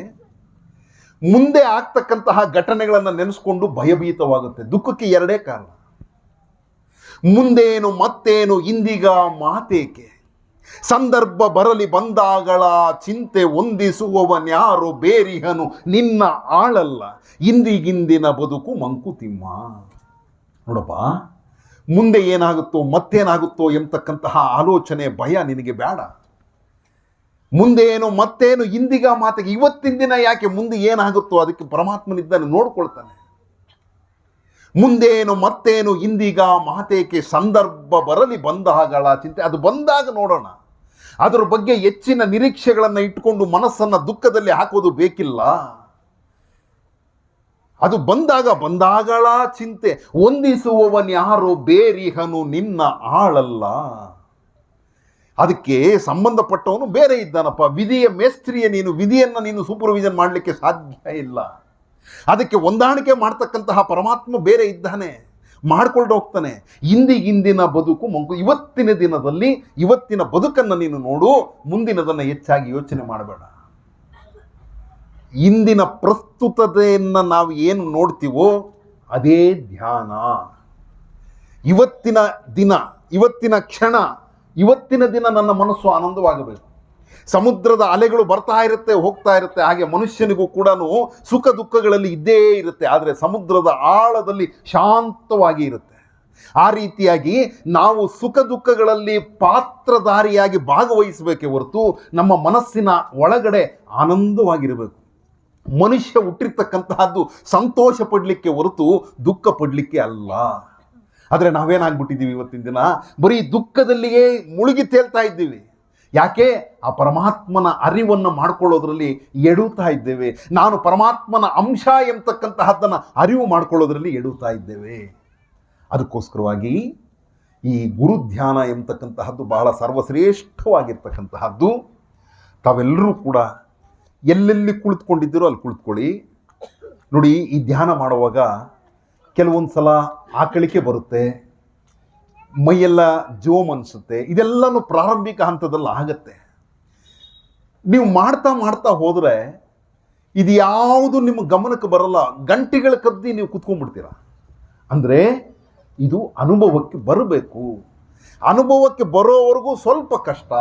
ಮುಂದೆ ಆಗ್ತಕ್ಕಂತಹ ಘಟನೆಗಳನ್ನು ನೆನೆಸ್ಕೊಂಡು ಭಯಭೀತವಾಗುತ್ತೆ. ದುಃಖಕ್ಕೆ ಎರಡೇ ಕಾರಣ. ಮುಂದೇನು ಮತ್ತೇನು ಇಂದೀಗ ಮಾತೇಕೆ, ಸಂದರ್ಭ ಬರಲಿ ಬಂದಾಗಳ ಚಿಂತೆ ಹೊಂದಿಸುವವನ್ಯಾರು ಬೇರಿಹನು ನಿನ್ನ ಆಳಲ್ಲ, ಇಂದಿಗಿಂದಿನ ಬದುಕು ಮಂಕುತಿಮ್ಮ. ನೋಡಪ್ಪ, ಮುಂದೆ ಏನಾಗುತ್ತೋ ಮತ್ತೇನಾಗುತ್ತೋ ಎಂಬತಕ್ಕಂತಹ ಆಲೋಚನೆ ಭಯ ನಿನಗೆ ಬೇಡ. ಮುಂದೇನು ಮತ್ತೇನು ಇಂದಿಗ ಮಾತಿಗೆ, ಇವತ್ತಿನ ದಿನ ಯಾಕೆ, ಮುಂದೆ ಏನಾಗುತ್ತೋ ಅದಕ್ಕೆ ಪರಮಾತ್ಮನಿದ್ದಾನೆ, ನೋಡ್ಕೊಳ್ತಾನೆ. ಮುಂದೇನು ಮತ್ತೇನು ಇಂದಿಗ ಮಾತೇಕೆ, ಸಂದರ್ಭ ಬರಲಿ ಬಂದಾಗಳ ಚಿಂತೆ, ಅದು ಬಂದಾಗ ನೋಡೋಣ. ಅದರ ಬಗ್ಗೆ ಹೆಚ್ಚಿನ ನಿರೀಕ್ಷೆಗಳನ್ನು ಇಟ್ಕೊಂಡು ಮನಸ್ಸನ್ನು ದುಃಖದಲ್ಲಿ ಹಾಕೋದು ಬೇಕಿಲ್ಲ. ಅದು ಬಂದಾಗಳ ಚಿಂತೆ, ಹೊಂದಿಸುವವನ್ಯಾರೋ ಬೇರಿಹನು ನಿನ್ನ ಆಳಲ್ಲ. ಅದಕ್ಕೆ ಸಂಬಂಧಪಟ್ಟವನು ಬೇರೆ ಇದ್ದಾನಪ್ಪ. ವಿಧಿಯ ಮೇಸ್ತ್ರಿಯ ನೀನು, ವಿಧಿಯನ್ನು ನೀನು ಸೂಪರ್ವಿಷನ್ ಮಾಡಲಿಕ್ಕೆ ಸಾಧ್ಯ ಇಲ್ಲ. ಅದಕ್ಕೆ ಹೊಂದಾಣಿಕೆ ಮಾಡ್ತಕ್ಕಂತಹ ಪರಮಾತ್ಮ ಬೇರೆ ಇದ್ದಾನೆ, ಮಾಡ್ಕೊಂಡು ಹೋಗ್ತಾನೆ. ಇಂದಿಗಿಂದಿನ ಬದುಕು ಮಂಕು. ಇವತ್ತಿನ ದಿನದಲ್ಲಿ ಇವತ್ತಿನ ಬದುಕನ್ನು ನೀನು ನೋಡು, ಮುಂದಿನದನ್ನು ಹೆಚ್ಚಾಗಿ ಯೋಚನೆ ಮಾಡಬೇಡ. ಇಂದಿನ ಪ್ರಸ್ತುತತೆಯನ್ನು ನಾವು ಏನು ನೋಡ್ತೀವೋ ಅದೇ ಧ್ಯಾನ. ಇವತ್ತಿನ ದಿನ, ಇವತ್ತಿನ ಕ್ಷಣ, ಇವತ್ತಿನ ದಿನ ನನ್ನ ಮನಸ್ಸು ಆನಂದವಾಗಬೇಕು. ಸಮುದ್ರದ ಅಲೆಗಳು ಬರ್ತಾ ಇರುತ್ತೆ, ಹೋಗ್ತಾ ಇರುತ್ತೆ. ಹಾಗೆ ಮನುಷ್ಯನಿಗೂ ಕೂಡ ಸುಖ ದುಃಖಗಳಲ್ಲಿ ಇದ್ದೇ ಇರುತ್ತೆ, ಆದರೆ ಸಮುದ್ರದ ಆಳದಲ್ಲಿ ಶಾಂತವಾಗಿ ಇರುತ್ತೆ. ಆ ರೀತಿಯಾಗಿ ನಾವು ಸುಖ ದುಃಖಗಳಲ್ಲಿ ಪಾತ್ರಧಾರಿಯಾಗಿ ಭಾಗವಹಿಸಬೇಕೇ ಹೊರತು ನಮ್ಮ ಮನಸ್ಸಿನ ಒಳಗಡೆ ಆನಂದವಾಗಿರಬೇಕು. ಮನುಷ್ಯ ಹುಟ್ಟಿರ್ತಕ್ಕಂತಹದ್ದು ಸಂತೋಷ ಪಡಲಿಕ್ಕೆ ಹೊರತು ದುಃಖ ಪಡಲಿಕ್ಕೆ ಅಲ್ಲ. ಆದರೆ ನಾವೇನಾಗ್ಬಿಟ್ಟಿದ್ದೀವಿ ಇವತ್ತಿನ ದಿನ, ಬರೀ ದುಃಖದಲ್ಲಿಯೇ ಮುಳುಗಿ ತೇಲ್ತಾ ಇದ್ದೀವಿ. ಯಾಕೆ? ಆ ಪರಮಾತ್ಮನ ಅರಿವನ್ನು ಮಾಡ್ಕೊಳ್ಳೋದ್ರಲ್ಲಿ ಎಡುತ್ತಾ ಇದ್ದೇವೆ. ನಾನು ಪರಮಾತ್ಮನ ಅಂಶ ಎಂಬತಕ್ಕಂತಹದ್ದನ್ನು ಅರಿವು ಮಾಡ್ಕೊಳ್ಳೋದ್ರಲ್ಲಿ ಎಡುತ್ತಾ ಇದ್ದೇವೆ. ಅದಕ್ಕೋಸ್ಕರವಾಗಿ ಈ ಗುರುಧ್ಯಾನ ಎಂಬತಕ್ಕಂತಹದ್ದು ಬಹಳ ಸರ್ವಶ್ರೇಷ್ಠವಾಗಿರ್ತಕ್ಕಂತಹದ್ದು. ತಾವೆಲ್ಲರೂ ಕೂಡ ಎಲ್ಲೆಲ್ಲಿ ಕುಳಿತುಕೊಂಡಿದ್ದೀರೋ ಅಲ್ಲಿ ಕುಳಿತುಕೊಳ್ಳಿ. ನೋಡಿ, ಈ ಧ್ಯಾನ ಮಾಡುವಾಗ ಕೆಲವೊಂದು ಸಲ ಆಕಳಿಕೆ ಬರುತ್ತೆ, ಮೈಯೆಲ್ಲ ಜೋಮ್ ಅನಿಸುತ್ತೆ. ಇದೆಲ್ಲನೂ ಪ್ರಾರಂಭಿಕ ಹಂತದಲ್ಲಿ ಆಗತ್ತೆ. ನೀವು ಮಾಡ್ತಾ ಮಾಡ್ತಾ ಹೋದರೆ ಇದು ಯಾವುದು ನಿಮ್ಮ ಗಮನಕ್ಕೆ ಬರಲ್ಲ. ಗಂಟೆಗಳ ಕದ್ದಿ ನೀವು ಕುತ್ಕೊಂಡ್ಬಿಡ್ತೀರ. ಅಂದರೆ ಇದು ಅನುಭವಕ್ಕೆ ಬರಬೇಕು. ಅನುಭವಕ್ಕೆ ಬರೋವರೆಗೂ ಸ್ವಲ್ಪ ಕಷ್ಟ.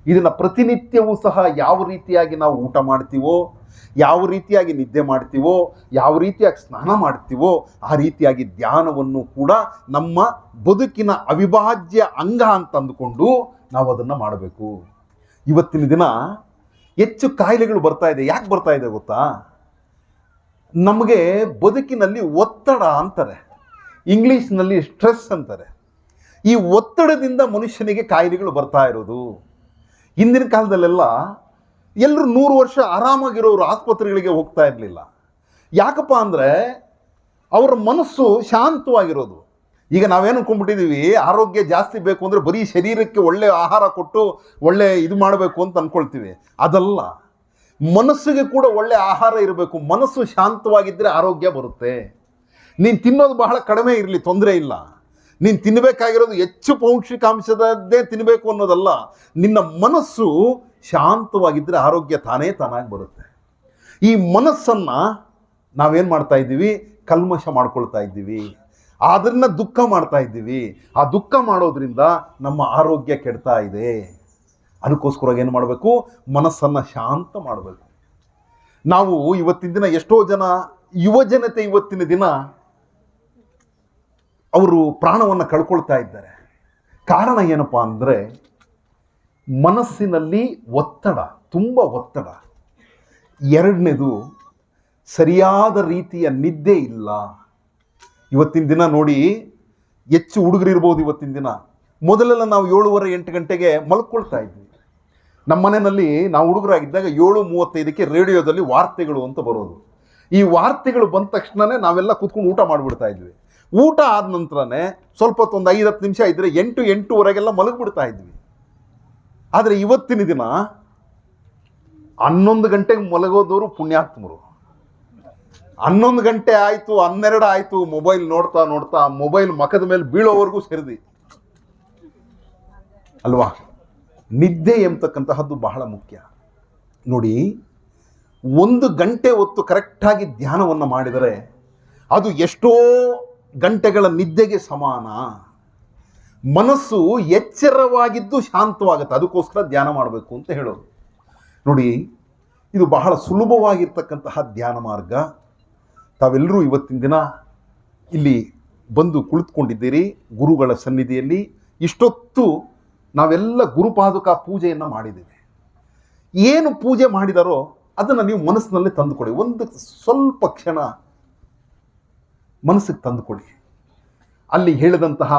ಇದನ್ನು ಪ್ರತಿನಿತ್ಯವೂ ಸಹ ಯಾವ ರೀತಿಯಾಗಿ ನಾವು ಊಟ ಮಾಡ್ತೀವೋ, ಯಾವ ರೀತಿಯಾಗಿ ನಿದ್ದೆ ಮಾಡ್ತೀವೋ, ಯಾವ ರೀತಿಯಾಗಿ ಸ್ನಾನ ಮಾಡ್ತೀವೋ ಆ ರೀತಿಯಾಗಿ ಧ್ಯಾನವನ್ನು ಕೂಡ ನಮ್ಮ ಬದುಕಿನ ಅವಿಭಾಜ್ಯ ಅಂಗ ಅಂತ ಅಂದುಕೊಂಡು ನಾವು ಅದನ್ನು ಮಾಡಬೇಕು. ಇವತ್ತಿನ ದಿನ ಹೆಚ್ಚು ಕಾಯಿಲೆಗಳು ಬರ್ತಾ ಇದೆ. ಯಾಕೆ ಬರ್ತಾ ಇದೆ ಗೊತ್ತಾ? ನಮಗೆ ಬದುಕಿನಲ್ಲಿ ಒತ್ತಡ ಅಂತಾರೆ, ಇಂಗ್ಲೀಷ್ನಲ್ಲಿ ಸ್ಟ್ರೆಸ್ ಅಂತಾರೆ. ಈ ಒತ್ತಡದಿಂದ ಮನುಷ್ಯನಿಗೆ ಕಾಯಿಲೆಗಳು ಬರ್ತಾ ಇರೋದು. ಹಿಂದಿನ ಕಾಲದಲ್ಲೆಲ್ಲ ಎಲ್ಲರೂ 100 ವರ್ಷ ಆರಾಮಾಗಿರೋರು ಆಸ್ಪತ್ರೆಗಳಿಗೆ ಹೋಗ್ತಾ ಇರಲಿಲ್ಲ. ಯಾಕಪ್ಪ ಅಂದರೆ ಅವರ ಮನಸ್ಸು ಶಾಂತವಾಗಿರೋದು. ಈಗ ನಾವೇನು ಅನ್ಕೊಂಡ್ಬಿಟ್ಟಿದ್ದೀವಿ, ಆರೋಗ್ಯ ಜಾಸ್ತಿ ಬೇಕು ಅಂದರೆ ಬರೀ ಶರೀರಕ್ಕೆ ಒಳ್ಳೆ ಆಹಾರ ಕೊಟ್ಟು ಒಳ್ಳೆ ಇದು ಮಾಡಬೇಕು ಅಂತ ಅಂದ್ಕೊಳ್ತೀವಿ. ಅದಲ್ಲ, ಮನಸ್ಸಿಗೆ ಕೂಡ ಒಳ್ಳೆ ಆಹಾರ ಇರಬೇಕು. ಮನಸ್ಸು ಶಾಂತವಾಗಿದ್ದರೆ ಆರೋಗ್ಯ ಬರುತ್ತೆ. ನೀನು ತಿನ್ನೋದು ಬಹಳ ಕಡಿಮೆ ಇರಲಿ, ತೊಂದರೆ ಇಲ್ಲ. ನೀನು ತಿನ್ನಬೇಕಾಗಿರೋದು ಹೆಚ್ಚು ಪೌಷ್ಟಿಕಾಂಶದದ್ದೇ ತಿನ್ನಬೇಕು ಅನ್ನೋದಲ್ಲ. ನಿನ್ನ ಮನಸ್ಸು ಶಾಂತವಾಗಿದ್ದರೆ ಆರೋಗ್ಯ ತಾನಾಗಿ ಬರುತ್ತೆ. ಈ ಮನಸ್ಸನ್ನು ನಾವೇನು ಮಾಡ್ತಾ ಇದ್ದೀವಿ, ಕಲ್ಮಶ ಮಾಡ್ಕೊಳ್ತಾ ಇದ್ದೀವಿ, ಅದನ್ನು ದುಃಖ ಮಾಡ್ತಾ ಇದ್ದೀವಿ. ಆ ದುಃಖ ಮಾಡೋದ್ರಿಂದ ನಮ್ಮ ಆರೋಗ್ಯ ಕೆಡ್ತಾ ಇದೆ. ಅದಕ್ಕೋಸ್ಕರ ಏನು ಮಾಡಬೇಕು, ಮನಸ್ಸನ್ನು ಶಾಂತ ಮಾಡಬೇಕು. ನಾವು ಇವತ್ತಿನ ದಿನ ಎಷ್ಟೋ ಜನ ಯುವ ಜನತೆ ಇವತ್ತಿನ ದಿನ ಅವರು ಪ್ರಾಣವನ್ನು ಕಳ್ಕೊಳ್ತಾ ಇದ್ದಾರೆ. ಕಾರಣ ಏನಪ್ಪ ಅಂದರೆ ಮನಸ್ಸಿನಲ್ಲಿ ಒತ್ತಡ, ತುಂಬ ಒತ್ತಡ. ಎರಡನೇದು, ಸರಿಯಾದ ರೀತಿಯ ನಿದ್ದೆ ಇಲ್ಲ. ಇವತ್ತಿನ ದಿನ ನೋಡಿ, ಹೆಚ್ಚು ಹುಡುಗರಿರ್ಬೋದು ಇವತ್ತಿನ ದಿನ. ಮೊದಲೆಲ್ಲ ನಾವು 7:30-8 ಗಂಟೆಗೆ ಮಲ್ಕೊಳ್ತಾ ಇದ್ವಿ. ನಮ್ಮ ಮನೆಯಲ್ಲಿ ನಾವು ಹುಡುಗರಾಗಿದ್ದಾಗ 7:35ಕ್ಕೆ ರೇಡಿಯೋದಲ್ಲಿ ವಾರ್ತೆಗಳು ಅಂತ ಬರೋದು. ಈ ವಾರ್ತೆಗಳು ಬಂದ ತಕ್ಷಣವೇ ನಾವೆಲ್ಲ ಕೂತ್ಕೊಂಡು ಊಟ ಮಾಡಿಬಿಡ್ತಾ ಇದ್ವಿ. ಊಟ ಆದ ನಂತರನೇ ಸ್ವಲ್ಪ ಹೊತ್ತು, ಒಂದು 5-10 ನಿಮಿಷ ಇದ್ದರೆ 8-8:30ಗೆಲ್ಲ ಮಲಗಿಬಿಡ್ತಾ ಇದ್ವಿ. ಆದರೆ ಇವತ್ತಿನ ದಿನ 11 ಗಂಟೆಗೆ ಮಲಗೋದವರು ಪುಣ್ಯಾತ್ಮರು. 11 ಗಂಟೆ ಆಯಿತು, 12 ಆಯಿತು, ಮೊಬೈಲ್ ನೋಡ್ತಾ ನೋಡ್ತಾ ಮೊಬೈಲ್ ಮಖದ ಮೇಲೆ ಬೀಳೋವರೆಗೂ ಸೇರಿದಿ ಅಲ್ವಾ. ನಿದ್ದೆ ಎಂಬತಕ್ಕಂತಹದ್ದು ಬಹಳ ಮುಖ್ಯ. ನೋಡಿ, 1 ಗಂಟೆ ಹೊತ್ತು ಕರೆಕ್ಟಾಗಿ ಧ್ಯಾನವನ್ನು ಮಾಡಿದರೆ ಅದು ಎಷ್ಟೋ ಗಂಟೆಗಳ ನಿದ್ದೆಗೆ ಸಮಾನ. ಮನಸ್ಸು ಎಚ್ಚರವಾಗಿದ್ದು ಶಾಂತವಾಗುತ್ತೆ. ಅದಕ್ಕೋಸ್ಕರ ಧ್ಯಾನ ಮಾಡಬೇಕು ಅಂತ ಹೇಳೋದು. ನೋಡಿ, ಇದು ಬಹಳ ಸುಲಭವಾಗಿರ್ತಕ್ಕಂತಹ ಧ್ಯಾನ ಮಾರ್ಗ. ತಾವೆಲ್ಲರೂ ಇವತ್ತಿನ ದಿನ ಇಲ್ಲಿ ಬಂದು ಕುಳಿತುಕೊಂಡಿದ್ದೀರಿ ಗುರುಗಳ ಸನ್ನಿಧಿಯಲ್ಲಿ. ಇಷ್ಟೊತ್ತು ನಾವೆಲ್ಲ ಗುರುಪಾದುಕ ಪೂಜೆಯನ್ನು ಮಾಡಿದ್ದೇವೆ. ಏನು ಪೂಜೆ ಮಾಡಿದಾರೋ ಅದನ್ನು ನೀವು ಮನಸ್ಸಿನಲ್ಲೇ ತಂದುಕೊಡಿ. ಒಂದು ಸ್ವಲ್ಪ ಕ್ಷಣ ಮನಸ್ಸಿಗೆ ತಂದುಕೊಡಿ. ಅಲ್ಲಿ ಹೇಳಿದಂತಹ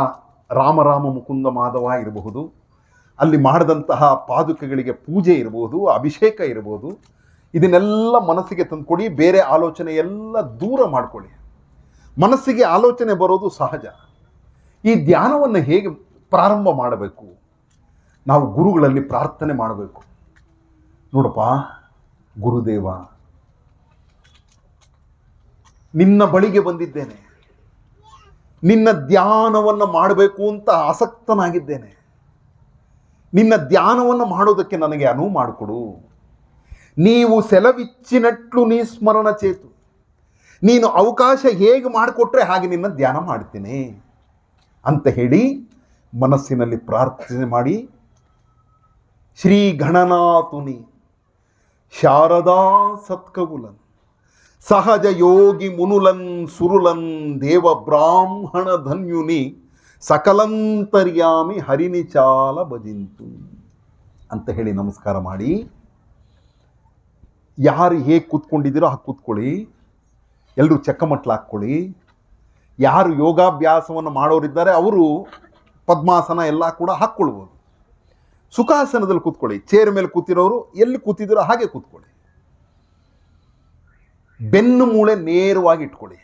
ರಾಮ ರಾಮ ಮುಕುಂದ ಮಾಧವ ಇರಬಹುದು, ಅಲ್ಲಿ ಮಾಡಿದಂತಹ ಪಾದುಕೆಗಳಿಗೆ ಪೂಜೆ ಇರಬಹುದು, ಅಭಿಷೇಕ ಇರಬಹುದು. ಇದನ್ನೆಲ್ಲ ಮನಸ್ಸಿಗೆ ತಂದುಕೊಡಿ. ಬೇರೆ ಆಲೋಚನೆ ಎಲ್ಲ ದೂರ ಮಾಡಿಕೊಳ್ಳಿ. ಮನಸ್ಸಿಗೆ ಆಲೋಚನೆ ಬರೋದು ಸಹಜ. ಈ ಧ್ಯಾನವನ್ನು ಹೇಗೆ ಪ್ರಾರಂಭ ಮಾಡಬೇಕು, ನಾವು ಗುರುಗಳಲ್ಲಿ ಪ್ರಾರ್ಥನೆ ಮಾಡಬೇಕು. ನೋಡಪ್ಪ ಗುರುದೇವ, ನಿನ್ನ ಬಳಿಗೆ ಬಂದಿದ್ದೇನೆ, ನಿನ್ನ ಧ್ಯಾನವನ್ನು ಮಾಡಬೇಕು ಅಂತ ಆಸಕ್ತನಾಗಿದ್ದೇನೆ. ನಿನ್ನ ಧ್ಯಾನವನ್ನು ಮಾಡೋದಕ್ಕೆ ನನಗೆ ಅನುವು ಮಾಡಿಕೊಡು. ನೀವು ಸೆಲವಿಚ್ಚಿನట్లు ನೀ ಸ್ಮರಣ ಚೇತು. ನೀನು ಅವಕಾಶ ಹೇಗೆ ಮಾಡಿಕೊಟ್ರೆ ಹಾಗೆ ನಿನ್ನ ಧ್ಯಾನ ಮಾಡ್ತೀನಿ ಅಂತ ಹೇಳಿ ಮನಸ್ಸಿನಲ್ಲಿ ಪ್ರಾರ್ಥನೆ ಮಾಡಿ, ಶ್ರೀ ಗಣನಾಥುನಿ ಶಾರದಾ ಸತ್ಕಗುಲನ್ ಸಹಜ ಯೋಗಿ ಮುನುಲನ್ ಸುರುಲನ್ ದೇವ ಬ್ರಾಹ್ಮಣ ಧನ್ಯುನಿ ಸಕಲಂತರ್ಯಾಮಿ ಹರಿನಿಚಾಲ ಭಜಿಂತು ಅಂತ ಹೇಳಿ ನಮಸ್ಕಾರ ಮಾಡಿ, ಯಾರು ಹೇಗೆ ಕೂತ್ಕೊಂಡಿದ್ದೀರೋ ಹಾಗೆ ಕೂತ್ಕೊಳ್ಳಿ. ಎಲ್ಲರೂ ಚಕ್ಕಮಟ್ಲು ಹಾಕ್ಕೊಳ್ಳಿ. ಯಾರು ಯೋಗಾಭ್ಯಾಸವನ್ನು ಮಾಡೋರಿದ್ದಾರೆ ಅವರು ಪದ್ಮಾಸನ ಎಲ್ಲ ಕೂಡ ಹಾಕ್ಕೊಳ್ಬೋದು. ಸುಖಾಸನದಲ್ಲಿ ಕೂತ್ಕೊಳ್ಳಿ. ಚೇರ್ ಮೇಲೆ ಕೂತಿರೋರು ಎಲ್ಲಿ ಕೂತಿದ್ದೀರೋ ಹಾಗೆ ಕೂತ್ಕೊಳ್ಳಿ. ಬೆನ್ನು ಮೂಳೆ ನೇರವಾಗಿ ಇಟ್ಕೊಳ್ಳಿ.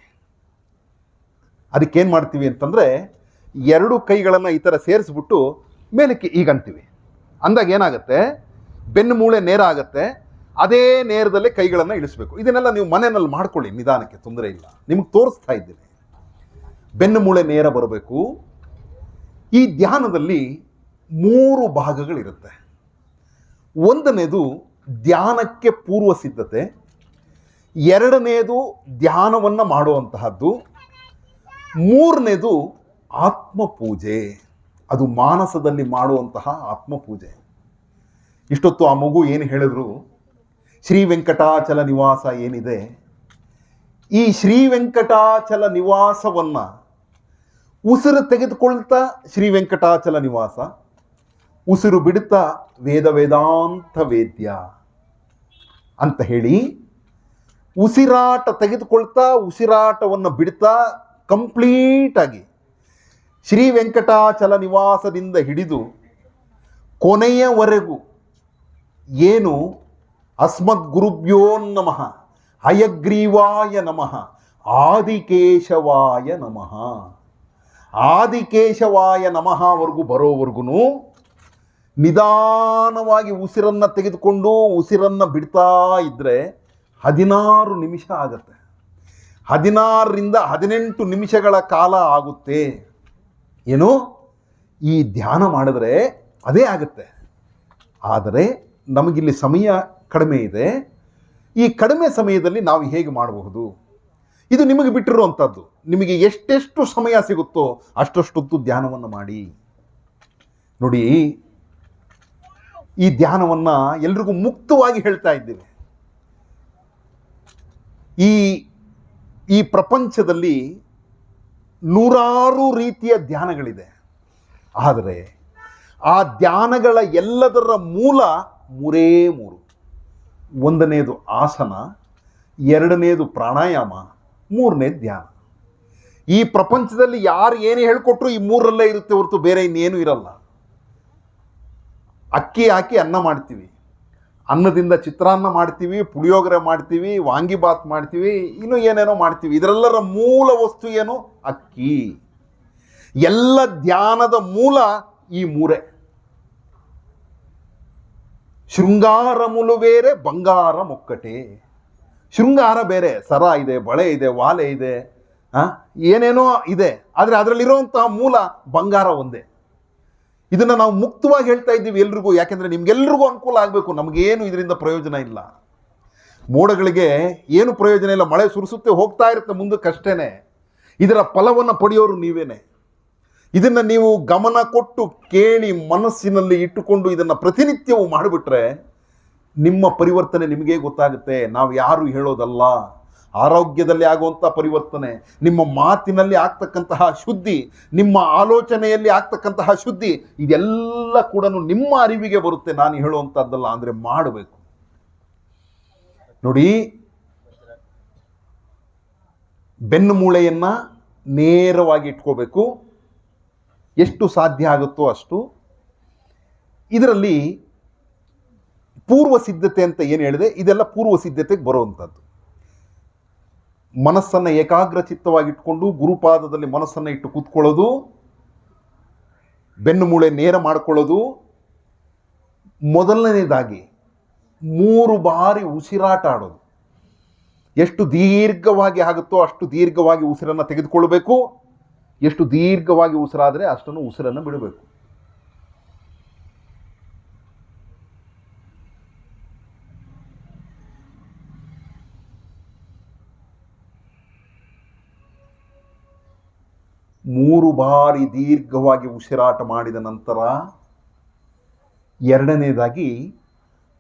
ಅದಕ್ಕೇನು ಮಾಡ್ತೀವಿ ಅಂತಂದರೆ, 2 ಕೈಗಳನ್ನು ಈ ಥರ ಸೇರಿಸ್ಬಿಟ್ಟು ಮೇಲಕ್ಕೆ ಈಗ ಅಂತೀವಿ. ಅಂದಾಗ ಏನಾಗುತ್ತೆ, ಬೆನ್ನು ಮೂಳೆ ನೇರ ಆಗುತ್ತೆ. ಅದೇ ನೇರದಲ್ಲೇ ಕೈಗಳನ್ನು ಇಳಿಸ್ಬೇಕು. ಇದನ್ನೆಲ್ಲ ನೀವು ಮನೆಯಲ್ಲಿ ಮಾಡ್ಕೊಳ್ಳಿ, ನಿಧಾನಕ್ಕೆ, ತೊಂದರೆ ಇಲ್ಲ. ನಿಮಗೆ ತೋರಿಸ್ತಾ ಇದ್ದೀನಿ. ಬೆನ್ನು ಮೂಳೆ ನೇರ ಬರಬೇಕು. ಈ ಧ್ಯಾನದಲ್ಲಿ 3 ಭಾಗಗಳಿರುತ್ತೆ. ಒಂದನೇದು ಧ್ಯಾನಕ್ಕೆ ಪೂರ್ವ ಸಿದ್ಧತೆ, ಎರಡನೇದು ಧ್ಯಾನವನ್ನು ಮಾಡುವಂತಹದ್ದು, ಮೂರನೇದು ಆತ್ಮಪೂಜೆ. ಅದು ಮಾನಸದಲ್ಲಿ ಮಾಡುವಂತಹ ಆತ್ಮಪೂಜೆ. ಇಷ್ಟೊತ್ತು ಆ ಮಗು ಏನು ಹೇಳಿದ್ರು, ಶ್ರೀ ವೆಂಕಟಾಚಲ ನಿವಾಸ ಏನಿದೆ, ಈ ಶ್ರೀ ವೆಂಕಟಾಚಲ ನಿವಾಸವನ್ನು ಉಸಿರು ತೆಗೆದುಕೊಳ್ತಾ ಶ್ರೀ ವೆಂಕಟಾಚಲ ನಿವಾಸ, ಉಸಿರು ಬಿಡುತ್ತಾ ವೇದ ವೇದಾಂತ ವೇದ್ಯ ಅಂತ ಹೇಳಿ, ಉಸಿರಾಟ ತೆಗೆದುಕೊಳ್ತಾ ಉಸಿರಾಟವನ್ನು ಬಿಡ್ತಾ ಕಂಪ್ಲೀಟಾಗಿ ಶ್ರೀ ವೆಂಕಟಾಚಲ ನಿವಾಸದಿಂದ ಹಿಡಿದು ಕೊನೆಯವರೆಗೂ ಏನು ಅಸ್ಮದ್ ಗುರುಭ್ಯೋ ನಮಃ, ಹಯಗ್ರೀವಾಯ ನಮಃ, ಆದಿಕೇಶವಾಯ ನಮಃ, ಆದಿಕೇಶವಾಯ ನಮಃವರೆಗೂ ಬರೋವರೆಗೂ ನಿಧಾನವಾಗಿ ಉಸಿರನ್ನು ತೆಗೆದುಕೊಂಡು ಉಸಿರನ್ನು ಬಿಡ್ತಾ ಇದ್ದರೆ 16 ನಿಮಿಷ ಆಗುತ್ತೆ. 16ರಿಂದ 18 ನಿಮಿಷಗಳ ಕಾಲ ಆಗುತ್ತೆ. ಏನು ಈ ಧ್ಯಾನ ಮಾಡಿದ್ರೆ ಅದೇ ಆಗುತ್ತೆ. ಆದರೆ ನಮಗಿಲ್ಲಿ ಸಮಯ ಕಡಿಮೆ ಇದೆ. ಈ ಕಡಿಮೆ ಸಮಯದಲ್ಲಿ ನಾವು ಹೇಗೆ ಮಾಡಬಹುದು? ಇದು ನಿಮಗೆ ಬಿಟ್ಟಿರುವಂಥದ್ದು. ನಿಮಗೆ ಎಷ್ಟೆಷ್ಟು ಸಮಯ ಸಿಗುತ್ತೋ ಅಷ್ಟೊತ್ತು ಧ್ಯಾನವನ್ನು ಮಾಡಿ. ನೋಡಿ, ಈ ಧ್ಯಾನವನ್ನು ಎಲ್ರಿಗೂ ಮುಕ್ತವಾಗಿ ಹೇಳ್ತಾ ಇದ್ದೇವೆ. ಈ ಪ್ರಪಂಚದಲ್ಲಿ ನೂರಾರು ರೀತಿಯ ಧ್ಯಾನಗಳಿದೆ. ಆದರೆ ಆ ಧ್ಯಾನಗಳ ಎಲ್ಲದರ ಮೂಲ ಮೂರೇ ಮೂರು. ಒಂದನೇದು ಆಸನ, ಎರಡನೇದು ಪ್ರಾಣಾಯಾಮ, ಮೂರನೇದು ಧ್ಯಾನ. ಈ ಪ್ರಪಂಚದಲ್ಲಿ ಯಾರು ಏನು ಹೇಳಿಕೊಟ್ರು ಈ ಮೂರರಲ್ಲೇ ಇರುತ್ತೆ ಹೊರತು ಬೇರೆ ಇನ್ನೇನು ಇರಲ್ಲ. ಅಕ್ಕಿ ಹಾಕಿ ಅನ್ನ ಮಾಡ್ತೀವಿ, ಅನ್ನದಿಂದ ಚಿತ್ರಾನ್ನ ಮಾಡ್ತೀವಿ, ಪುಳಿಯೋಗರೆ ಮಾಡ್ತೀವಿ, ವಾಂಗಿಬಾತ್ ಮಾಡ್ತೀವಿ, ಇನ್ನೂ ಏನೇನೋ ಮಾಡ್ತೀವಿ. ಇದರೆಲ್ಲರ ಮೂಲ ವಸ್ತು ಏನು? ಅಕ್ಕಿ. ಎಲ್ಲ ಧ್ಯಾನದ ಮೂಲ ಈ ಮೂರೇ. ಶೃಂಗಾರ ಮುಲು ಬೇರೆ, ಬಂಗಾರ ಮೊಕ್ಕಟೆ. ಶೃಂಗಾರ ಬೇರೆ, ಸರ ಇದೆ, ಬಳೆ ಇದೆ, ವಾಲೆ ಇದೆ, ಏನೇನೋ ಇದೆ. ಆದರೆ ಅದರಲ್ಲಿರುವಂತಹ ಮೂಲ ಬಂಗಾರ ಒಂದೇ. ಇದನ್ನು ನಾವು ಮುಕ್ತವಾಗಿ ಹೇಳ್ತಾ ಇದ್ದೀವಿ ಎಲ್ರಿಗೂ. ಯಾಕೆಂದರೆ ನಿಮ್ಗೆಲ್ರಿಗೂ ಅನುಕೂಲ ಆಗಬೇಕು. ನಮಗೇನು ಇದರಿಂದ ಪ್ರಯೋಜನ ಇಲ್ಲ. ಮೋಡಗಳಿಗೆ ಏನು ಪ್ರಯೋಜನ ಇಲ್ಲ. ಮಳೆ ಸುರಿಸುತ್ತೆ ಹೋಗ್ತಾ ಇರುತ್ತೆ ಮುಂದಕ್ಕಷ್ಟೇ. ಇದರ ಫಲವನ್ನು ಪಡೆಯೋರು ನೀವೇನೆ. ಇದನ್ನು ನೀವು ಗಮನ ಕೊಟ್ಟು ಕೇಳಿ ಮನಸ್ಸಿನಲ್ಲಿ ಇಟ್ಟುಕೊಂಡು ಇದನ್ನು ಪ್ರತಿನಿತ್ಯವೂ ಮಾಡಿಬಿಟ್ರೆ ನಿಮ್ಮ ಪರಿವರ್ತನೆ ನಿಮಗೇ ಗೊತ್ತಾಗುತ್ತೆ. ನಾವು ಯಾರು ಹೇಳೋದಲ್ಲ. ಆರೋಗ್ಯದಲ್ಲಿ ಆಗುವಂಥ ಪರಿವರ್ತನೆ, ನಿಮ್ಮ ಮಾತಿನಲ್ಲಿ ಆಗ್ತಕ್ಕಂತಹ ಶುದ್ಧಿ, ನಿಮ್ಮ ಆಲೋಚನೆಯಲ್ಲಿ ಆಗ್ತಕ್ಕಂತಹ ಶುದ್ಧಿ, ಇದೆಲ್ಲ ಕೂಡ ನಿಮ್ಮ ಅರಿವಿಗೆ ಬರುತ್ತೆ. ನಾನು ಹೇಳುವಂಥದ್ದಲ್ಲ. ಅಂದರೆ ಮಾಡಬೇಕು. ನೋಡಿ, ಬೆನ್ನು ಮೂಳೆಯನ್ನು ನೇರವಾಗಿ ಇಟ್ಕೋಬೇಕು. ಎಷ್ಟು ಸಾಧ್ಯ ಆಗುತ್ತೋ ಅಷ್ಟು. ಇದರಲ್ಲಿ ಪೂರ್ವ ಸಿದ್ಧತೆ ಅಂತ ಏನು ಹೇಳಿದೆ, ಇದೆಲ್ಲ ಪೂರ್ವ ಸಿದ್ಧತೆಗೆ ಬರುವಂಥದ್ದು. ಮನಸ್ಸನ್ನು ಏಕಾಗ್ರಚಿತ್ತವಾಗಿಟ್ಕೊಂಡು ಗುರುಪಾದದಲ್ಲಿ ಮನಸ್ಸನ್ನು ಇಟ್ಟು ಕೂತ್ಕೊಳ್ಳೋದು, ಬೆನ್ನು ಮೂಳೆ ನೇರ ಮಾಡಿಕೊಳ್ಳೋದು. ಮೊದಲನೇದಾಗಿ 3 ಬಾರಿ ಉಸಿರಾಟ ಆಡೋದು. ಎಷ್ಟು ದೀರ್ಘವಾಗಿ ಆಗುತ್ತೋ ಅಷ್ಟು ದೀರ್ಘವಾಗಿ ಉಸಿರನ್ನು ತೆಗೆದುಕೊಳ್ಬೇಕು. ಎಷ್ಟು ದೀರ್ಘವಾಗಿ ಉಸಿರಾದರೆ ಅಷ್ಟನ್ನು ಉಸಿರನ್ನು ಬಿಡಬೇಕು. ಮೂರು ಬಾರಿ ದೀರ್ಘವಾಗಿ ಉಸಿರಾಟ ಮಾಡಿದ ನಂತರ ಎರಡನೇದಾಗಿ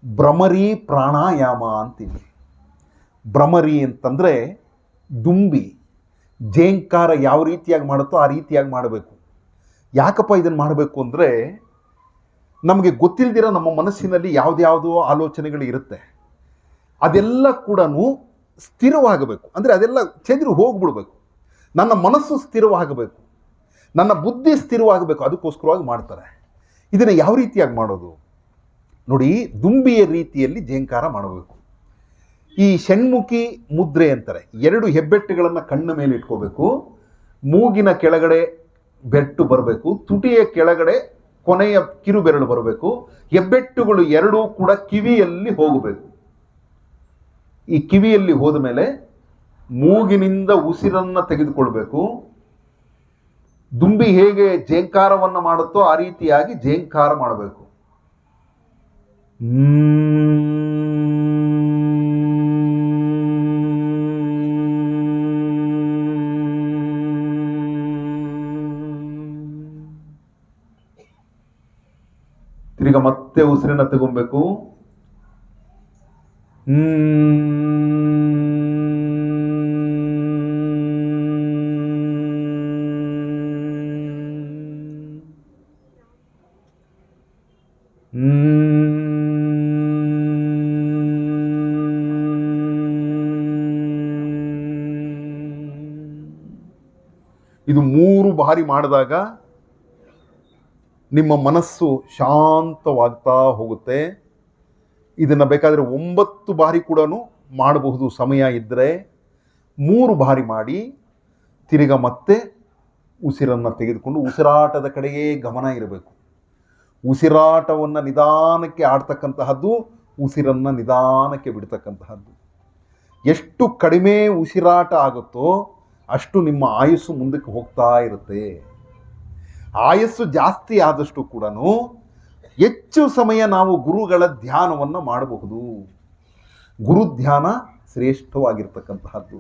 ಭ್ರಮರಿ ಪ್ರಾಣಾಯಾಮ ಅಂತೀವಿ. ಭ್ರಮರಿ ಅಂತಂದರೆ ದುಂಬಿ, ಜೇಂಕಾರ ಯಾವ ರೀತಿಯಾಗಿ ಮಾಡುತ್ತೋ ಆ ರೀತಿಯಾಗಿ ಮಾಡಬೇಕು. ಯಾಕಪ್ಪ ಇದನ್ನು ಮಾಡಬೇಕು ಅಂದರೆ, ನಮಗೆ ಗೊತ್ತಿಲ್ಲದಿರೋ ನಮ್ಮ ಮನಸ್ಸಿನಲ್ಲಿ ಯಾವುದ್ಯಾವುದೋ ಆಲೋಚನೆಗಳು ಇರುತ್ತೆ. ಅದೆಲ್ಲ ಕೂಡ ಸ್ಥಿರವಾಗಬೇಕು. ಅಂದರೆ ಅದೆಲ್ಲ ಚೆದ್ರು ಹೋಗ್ಬಿಡ್ಬೇಕು. ನನ್ನ ಮನಸ್ಸು ಸ್ಥಿರವಾಗಬೇಕು, ನನ್ನ ಬುದ್ಧಿ ಸ್ಥಿರವಾಗಬೇಕು. ಅದಕ್ಕೋಸ್ಕರವಾಗಿ ಮಾಡ್ತಾರೆ. ಇದನ್ನು ಯಾವ ರೀತಿಯಾಗಿ ಮಾಡೋದು ನೋಡಿ, ದುಂಬಿಯ ರೀತಿಯಲ್ಲಿ ಜೇಂಕಾರ ಮಾಡಬೇಕು. ಈ ಷಣ್ಮುಖಿ ಮುದ್ರೆ ಅಂತಾರೆ. 2 ಹೆಬ್ಬೆಟ್ಟುಗಳನ್ನು ಕಣ್ಣ ಮೇಲೆ ಇಟ್ಕೋಬೇಕು. ಮೂಗಿನ ಕೆಳಗಡೆ ಬೆಟ್ಟು ಬರಬೇಕು. ತುಟಿಯ ಕೆಳಗಡೆ ಕೊನೆಯ ಕಿರುಬೆರಳು ಬರಬೇಕು. ಹೆಬ್ಬೆಟ್ಟುಗಳು 2 ಕೂಡ ಕಿವಿಯಲ್ಲಿ ಹೋಗಬೇಕು. ಈ ಕಿವಿಯಲ್ಲಿ ಹೋದ ಮೇಲೆ ಮೂಗಿನಿಂದ ಉಸಿರನ್ನು ತೆಗೆದುಕೊಳ್ಬೇಕು. ದುಂಬಿ ಹೇಗೆ ಜೇಂಕಾರವನ್ನು ಮಾಡುತ್ತೋ ಆ ರೀತಿಯಾಗಿ ಜೇಂಕಾರ ಮಾಡಬೇಕು. ತಿರ್ಗ ಮತ್ತೆ ಉಸಿರನ್ನ ತಗೊಬೇಕು. ಇದು 3 ಬಾರಿ ಮಾಡಿದಾಗ ನಿಮ್ಮ ಮನಸ್ಸು ಶಾಂತವಾಗ್ತಾ ಹೋಗುತ್ತೆ. ಇದನ್ನು ಬೇಕಾದರೆ 9 ಬಾರಿ ಕೂಡ ಮಾಡಬಹುದು ಸಮಯ ಇದ್ದರೆ. 3 ಬಾರಿ ಮಾಡಿ ತಿರ್ಗ ಮತ್ತೆ ಉಸಿರನ್ನು ತೆಗೆದುಕೊಂಡು ಉಸಿರಾಟದ ಕಡೆಯೇ ಗಮನ ಇರಬೇಕು. ಉಸಿರಾಟವನ್ನು ನಿಧಾನಕ್ಕೆ ಆಡ್ತಕ್ಕಂತಹದ್ದು, ಉಸಿರನ್ನು ನಿಧಾನಕ್ಕೆ ಬಿಡ್ತಕ್ಕಂತಹದ್ದು. ಎಷ್ಟು ಕಡಿಮೆ ಉಸಿರಾಟ ಆಗುತ್ತೋ ಅಷ್ಟು ನಿಮ್ಮ ಆಯುಸ್ಸು ಮುಂದಕ್ಕೆ ಹೋಗ್ತಾ ಇರುತ್ತೆ. ಆಯಸ್ಸು ಜಾಸ್ತಿ ಆದಷ್ಟು ಕೂಡ ಹೆಚ್ಚು ಸಮಯ ನಾವು ಗುರುಗಳ ಧ್ಯಾನವನ್ನು ಮಾಡಬಹುದು. ಗುರು ಧ್ಯಾನ ಶ್ರೇಷ್ಠವಾಗಿರ್ತಕ್ಕಂತಹದ್ದು.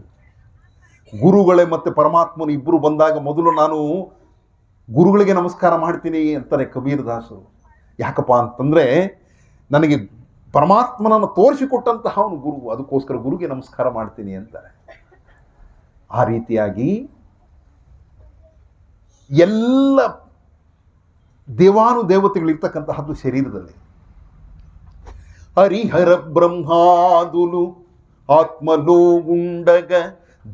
ಗುರುಗಳೇ ಮತ್ತು ಪರಮಾತ್ಮನು ಇಬ್ಬರು ಬಂದಾಗ ಮೊದಲು ನಾನು ಗುರುಗಳಿಗೆ ನಮಸ್ಕಾರ ಮಾಡ್ತೀನಿ ಅಂತಾರೆ ಕಬೀರ್ ದಾಸರು. ಯಾಕಪ್ಪ ಅಂತಂದರೆ ನನಗೆ ಪರಮಾತ್ಮನನ್ನು ತೋರಿಸಿಕೊಟ್ಟಂತಹ ಅವನು ಗುರು, ಅದಕ್ಕೋಸ್ಕರ ಗುರುಗೆ ನಮಸ್ಕಾರ ಮಾಡ್ತೀನಿ ಅಂತಾರೆ. ಆ ರೀತಿಯಾಗಿ ಎಲ್ಲ ದೇವಾನುದೇವತೆಗಳಿರ್ತಕ್ಕಂತಹದ್ದು ಶರೀರದಲ್ಲಿ. ಹರಿಹರ ಬ್ರಹ್ಮಾದುಲು ಆತ್ಮಲೋ ಉಂಡಗ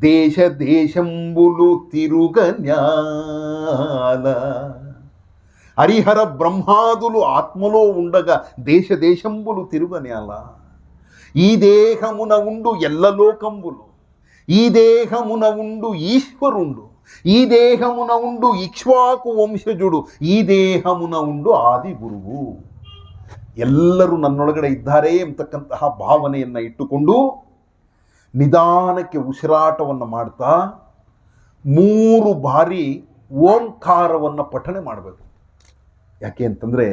ದೇಶ ದೇಶಂಬುಲು ತಿರುಗನ್ಯಾಲ. ಹರಿಹರ ಬ್ರಹ్మాదులు ఆత్మలో ఉండగా దేశ దేశంబులు తిరుగనేల. ఈ దేహమున ఉండు ఎల్ల లోకంబులు, ఈ దేహమున ఉండు ఈశ్వరుండు, ఈ దేహమున ఉండు ఇక్ష్వాకు వంశಜುಡು, ಈ ದೇಹమున ఉంಡು ಆದಿ ಗುರುವು. ಎಲ್ಲರೂ ನನ್ನೊಳಗಡೆ ಇದ್ದಾರೆ ಎಂಬತಕ್ಕಂತಹ ಭಾವನೆಯನ್ನು ಇಟ್ಟುಕೊಂಡು ನಿಧಾನಕ್ಕೆ ಉಸಿರಾಟವನ್ನು ಮಾಡ್ತಾ 3 ಬಾರಿ ಓಂಕಾರವನ್ನು ಪಠನೆ ಮಾಡಬೇಕು. ಯಾಕೆ ಅಂತಂದರೆ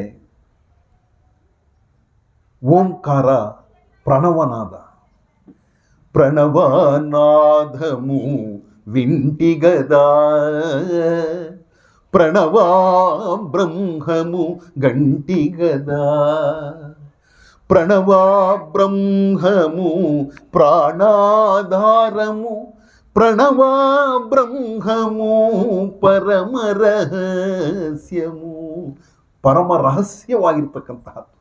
ಓಂಕಾರ ಪ್ರಣವನಾದ. ಪ್ರಣವನಾದಮು ವಿಂಟಿಗದ, ಪ್ರಣವ ಬ್ರಹ್ಮಮು ಗಂಟಿಗದ, ಪ್ರಣವ ಬ್ರಹ್ಮಮು ಪ್ರಾಣಾಧಾರಮು, ಪ್ರಣವ ಬ್ರಹ್ಮಮು ಪರಮ ರಹಸ್ಯಮು. ಪರಮ ರಹಸ್ಯವಾಗಿರ್ತಕ್ಕಂತಹದ್ದು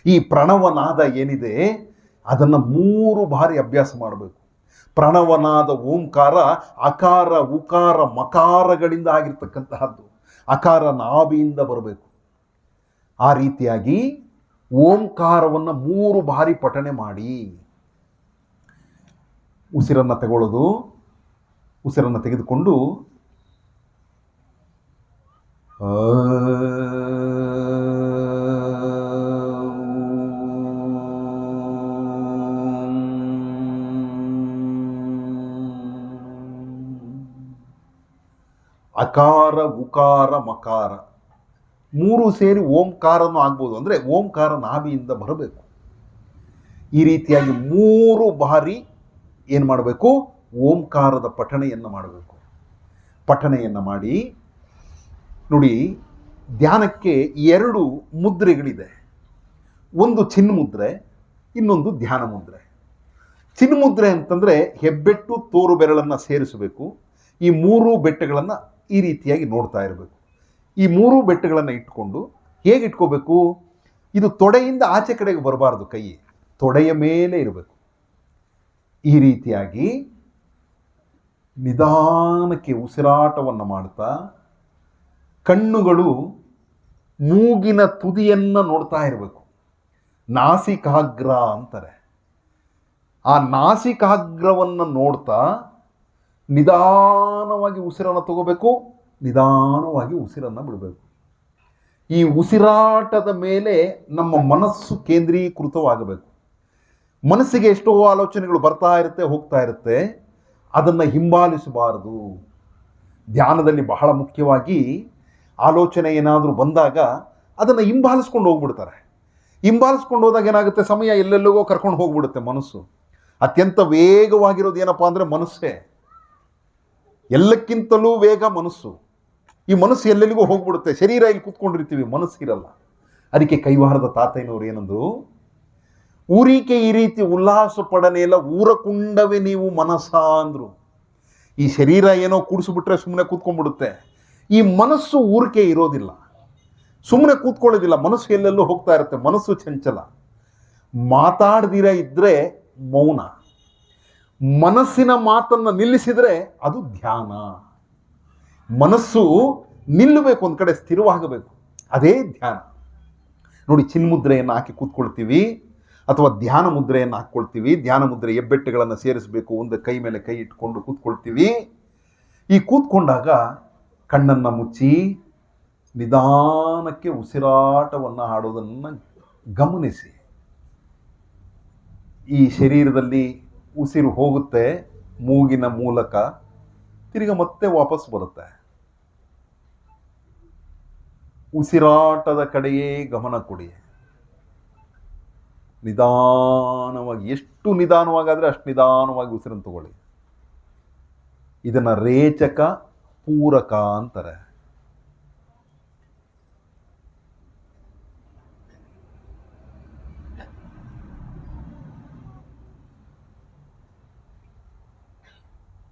ಈ ಪ್ರಣವನಾದ ಏನಿದೆ ಅದನ್ನು 3 ಬಾರಿ ಅಭ್ಯಾಸ ಮಾಡಬೇಕು. ಪ್ರಣವನಾದ ಓಂಕಾರ ಅಕಾರ ಉಕಾರ ಮಕಾರಗಳಿಂದ ಆಗಿರ್ತಕ್ಕಂತಹದ್ದು. ಅಕಾರ ನಾಭಿಯಿಂದ ಬರಬೇಕು. ಆ ರೀತಿಯಾಗಿ ಓಂಕಾರವನ್ನು 3 ಬಾರಿ ಪಠನೆ ಮಾಡಿ ಉಸಿರನ್ನು ತಗೊಳ್ಳೋದು. ಉಸಿರನ್ನು ತೆಗೆದುಕೊಂಡು ಅಕಾರ ಉಕಾರ ಮಕಾರ 3 ಸೇರಿ ಓಂಕಾರನೂ ಆಗ್ಬೋದು. ಅಂದರೆ ಓಂಕಾರ ನಾಭಿಯಿಂದ ಬರಬೇಕು. ಈ ರೀತಿಯಾಗಿ 3 ಬಾರಿ ಏನು ಮಾಡಬೇಕು? ಓಂಕಾರದ ಪಠಣೆಯನ್ನು ಮಾಡಬೇಕು. ಪಠಣೆಯನ್ನು ಮಾಡಿ ನೋಡಿ, ಧ್ಯಾನಕ್ಕೆ 2 ಮುದ್ರೆಗಳಿದೆ. ಒಂದು ಚಿನ್ಮುದ್ರೆ, ಇನ್ನೊಂದು ಧ್ಯಾನ ಮುದ್ರೆ. ಚಿನ್ಮುದ್ರೆ ಅಂತಂದರೆ ಹೆಬ್ಬೆಟ್ಟು ತೋರು ಬೆರಳನ್ನು ಸೇರಿಸಬೇಕು. ಈ 3 ಬೆಟ್ಟಗಳನ್ನು ಈ ರೀತಿಯಾಗಿ ನೋಡ್ತಾ ಇರಬೇಕು. ಈ 3 ಬೆಟ್ಟಗಳನ್ನು ಇಟ್ಕೊಂಡು ಹೇಗೆ ಇಟ್ಕೋಬೇಕು? ಇದು ತೊಡೆಯಿಂದ ಆಚೆ ಕಡೆಗೆ ಬರಬಾರ್ದು, ಕೈ ತೊಡೆಯ ಮೇಲೆ ಇರಬೇಕು. ಈ ರೀತಿಯಾಗಿ ನಿಧಾನಕ್ಕೆ ಉಸಿರಾಟವನ್ನು ಮಾಡ್ತಾ ಕಣ್ಣುಗಳು ಮೂಗಿನ ತುದಿಯನ್ನು ನೋಡ್ತಾ ಇರಬೇಕು. ನಾಸಿಕಾಗ್ರ ಅಂತಾರೆ. ಆ ನಾಸಿಕಾಗ್ರವನ್ನು ನೋಡ್ತಾ ನಿಧಾನವಾಗಿ ಉಸಿರನ್ನು ತಗೋಬೇಕು, ನಿಧಾನವಾಗಿ ಉಸಿರನ್ನು ಬಿಡಬೇಕು. ಈ ಉಸಿರಾಟದ ಮೇಲೆ ನಮ್ಮ ಮನಸ್ಸು ಕೇಂದ್ರೀಕೃತವಾಗಬೇಕು. ಮನಸ್ಸಿಗೆ ಎಷ್ಟೋ ಆಲೋಚನೆಗಳು ಬರ್ತಾ ಇರುತ್ತೆ, ಹೋಗ್ತಾ ಇರುತ್ತೆ. ಅದನ್ನು ಹಿಂಬಾಲಿಸಬಾರದು. ಧ್ಯಾನದಲ್ಲಿ ಬಹಳ ಮುಖ್ಯವಾಗಿ ಆಲೋಚನೆ ಏನಾದರೂ ಬಂದಾಗ ಅದನ್ನು ಹಿಂಬಾಲಿಸ್ಕೊಂಡು ಹೋಗ್ಬಿಡ್ತಾರೆ. ಹಿಂಬಾಲಿಸ್ಕೊಂಡು ಹೋದಾಗ ಏನಾಗುತ್ತೆ? ಸಮಯ ಎಲ್ಲೆಲ್ಲಿಗೋ ಕರ್ಕೊಂಡು ಹೋಗ್ಬಿಡುತ್ತೆ ಮನಸ್ಸು. ಅತ್ಯಂತ ವೇಗವಾಗಿರೋದು ಏನಪ್ಪ ಅಂದರೆ ಮನಸ್ಸೇ. ಎಲ್ಲಕ್ಕಿಂತಲೂ ವೇಗ ಮನಸ್ಸು. ಈ ಮನಸ್ಸು ಎಲ್ಲೆಲ್ಲಿಗೂ ಹೋಗ್ಬಿಡುತ್ತೆ. ಶರೀರ ಇಲ್ಲಿ ಕೂತ್ಕೊಂಡಿರ್ತೀವಿ, ಮನಸ್ಸಿರಲ್ಲ. ಅದಕ್ಕೆ ಕೈವಾರದ ತಾತಯ್ಯನವರು ಏನಂದ್ರು, ಊರಿಕೆ ಈ ರೀತಿ ಉಲ್ಲಾಸ ಪಡನೆಲ್ಲ ಊರಕುಂಡವೇ ನೀವು ಮನಸ್ಸ ಅಂದರು. ಈ ಶರೀರ ಏನೋ ಕೂಡಿಸ್ಬಿಟ್ರೆ ಸುಮ್ಮನೆ ಕೂತ್ಕೊಂಡ್ಬಿಡುತ್ತೆ. ಈ ಮನಸ್ಸು ಊರಿಕೆ ಇರೋದಿಲ್ಲ, ಸುಮ್ಮನೆ ಕೂತ್ಕೊಳ್ಳೋದಿಲ್ಲ. ಮನಸ್ಸು ಎಲ್ಲೆಲ್ಲೂ ಹೋಗ್ತಾ ಇರುತ್ತೆ. ಮನಸ್ಸು ಚಂಚಲ. ಮಾತಾಡ್ದಿರ ಇದ್ದರೆ ಮೌನ. ಮನಸ್ಸಿನ ಮಾತನ್ನು ನಿಲ್ಲಿಸಿದರೆ ಅದು ಧ್ಯಾನ. ಮನಸ್ಸು ನಿಲ್ಲಬೇಕು, ಒಂದು ಕಡೆ ಸ್ಥಿರವಾಗಬೇಕು, ಅದೇ ಧ್ಯಾನ. ನೋಡಿ, ಚಿನ್ಮುದ್ರೆಯನ್ನು ಹಾಕಿ ಕೂತ್ಕೊಳ್ತೀವಿ ಅಥವಾ ಧ್ಯಾನ ಮುದ್ರೆಯನ್ನು ಹಾಕ್ಕೊಳ್ತೀವಿ. ಧ್ಯಾನ ಮುದ್ರೆ ಹೆಬ್ಬೆಟ್ಟುಗಳನ್ನು ಸೇರಿಸಬೇಕು, ಒಂದು ಕೈ ಮೇಲೆ ಕೈ ಇಟ್ಕೊಂಡು ಕೂತ್ಕೊಳ್ತೀವಿ. ಈ ಕೂತ್ಕೊಂಡಾಗ ಕಣ್ಣನ್ನು ಮುಚ್ಚಿ ನಿಧಾನಕ್ಕೆ ಉಸಿರಾಟವನ್ನು ಆಡೋದನ್ನು ಗಮನಿಸಿ. ಈ ಶರೀರದಲ್ಲಿ ಉಸಿರು ಹೋಗುತ್ತೆ ಮೂಗಿನ ಮೂಲಕ, ತಿರ್ಗ ಮತ್ತೆ ವಾಪಸ್ ಬರುತ್ತೆ. ಉಸಿರಾಟದ ಕಡೆಯೇ ಗಮನ ಕೊಡಿ. ನಿಧಾನವಾಗಿ, ಎಷ್ಟು ನಿಧಾನವಾಗಾದರೆ ಅಷ್ಟು ನಿಧಾನವಾಗಿ ಉಸಿರನ್ನು ತಗೊಳ್ಳಿ. ಇದನ್ನು ರೇಚಕ ಪೂರಕ ಅಂತಾರೆ.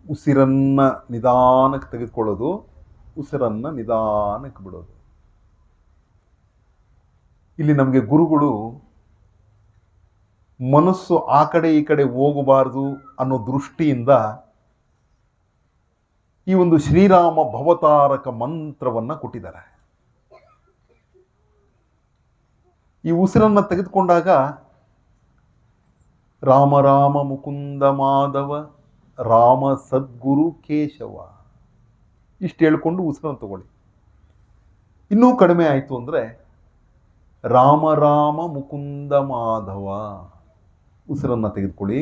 ಉಸಿರನ್ನು ನಿಧಾನಕ್ಕೆ ತೆಗೆದುಕೊಳ್ಳೋದು, ಉಸಿರನ್ನು ನಿಧಾನಕ್ಕೆ ಬಿಡೋದು. ಇಲ್ಲಿ ನಮಗೆ ಗುರುಗಳು ಮನಸ್ಸು ಆ ಕಡೆ ಈ ಕಡೆ ಹೋಗಬಾರ್ದು ಅನ್ನೋ ದೃಷ್ಟಿಯಿಂದ ಈ ಒಂದು ಶ್ರೀರಾಮ ಭವತಾರಕ ಮಂತ್ರವನ್ನು ಕೊಟ್ಟಿದ್ದಾರೆ. ಈ ಉಸಿರನ್ನು ತೆಗೆದುಕೊಂಡಾಗ ರಾಮ ರಾಮ ಮುಕುಂದ ಮಾಧವ ರಾಮ ಸದ್ಗುರು ಕೇಶವ ಇಷ್ಟು ಹೇಳ್ಕೊಂಡು ಉಸಿರನ್ನು ತಗೊಳ್ಳಿ. ಇನ್ನೂ ಕಡಿಮೆ ಆಯಿತು ಅಂದರೆ ರಾಮ ರಾಮ ಮುಕುಂದ ಮಾಧವ ಉಸಿರನ್ನು ತೆಗೆದುಕೊಳ್ಳಿ.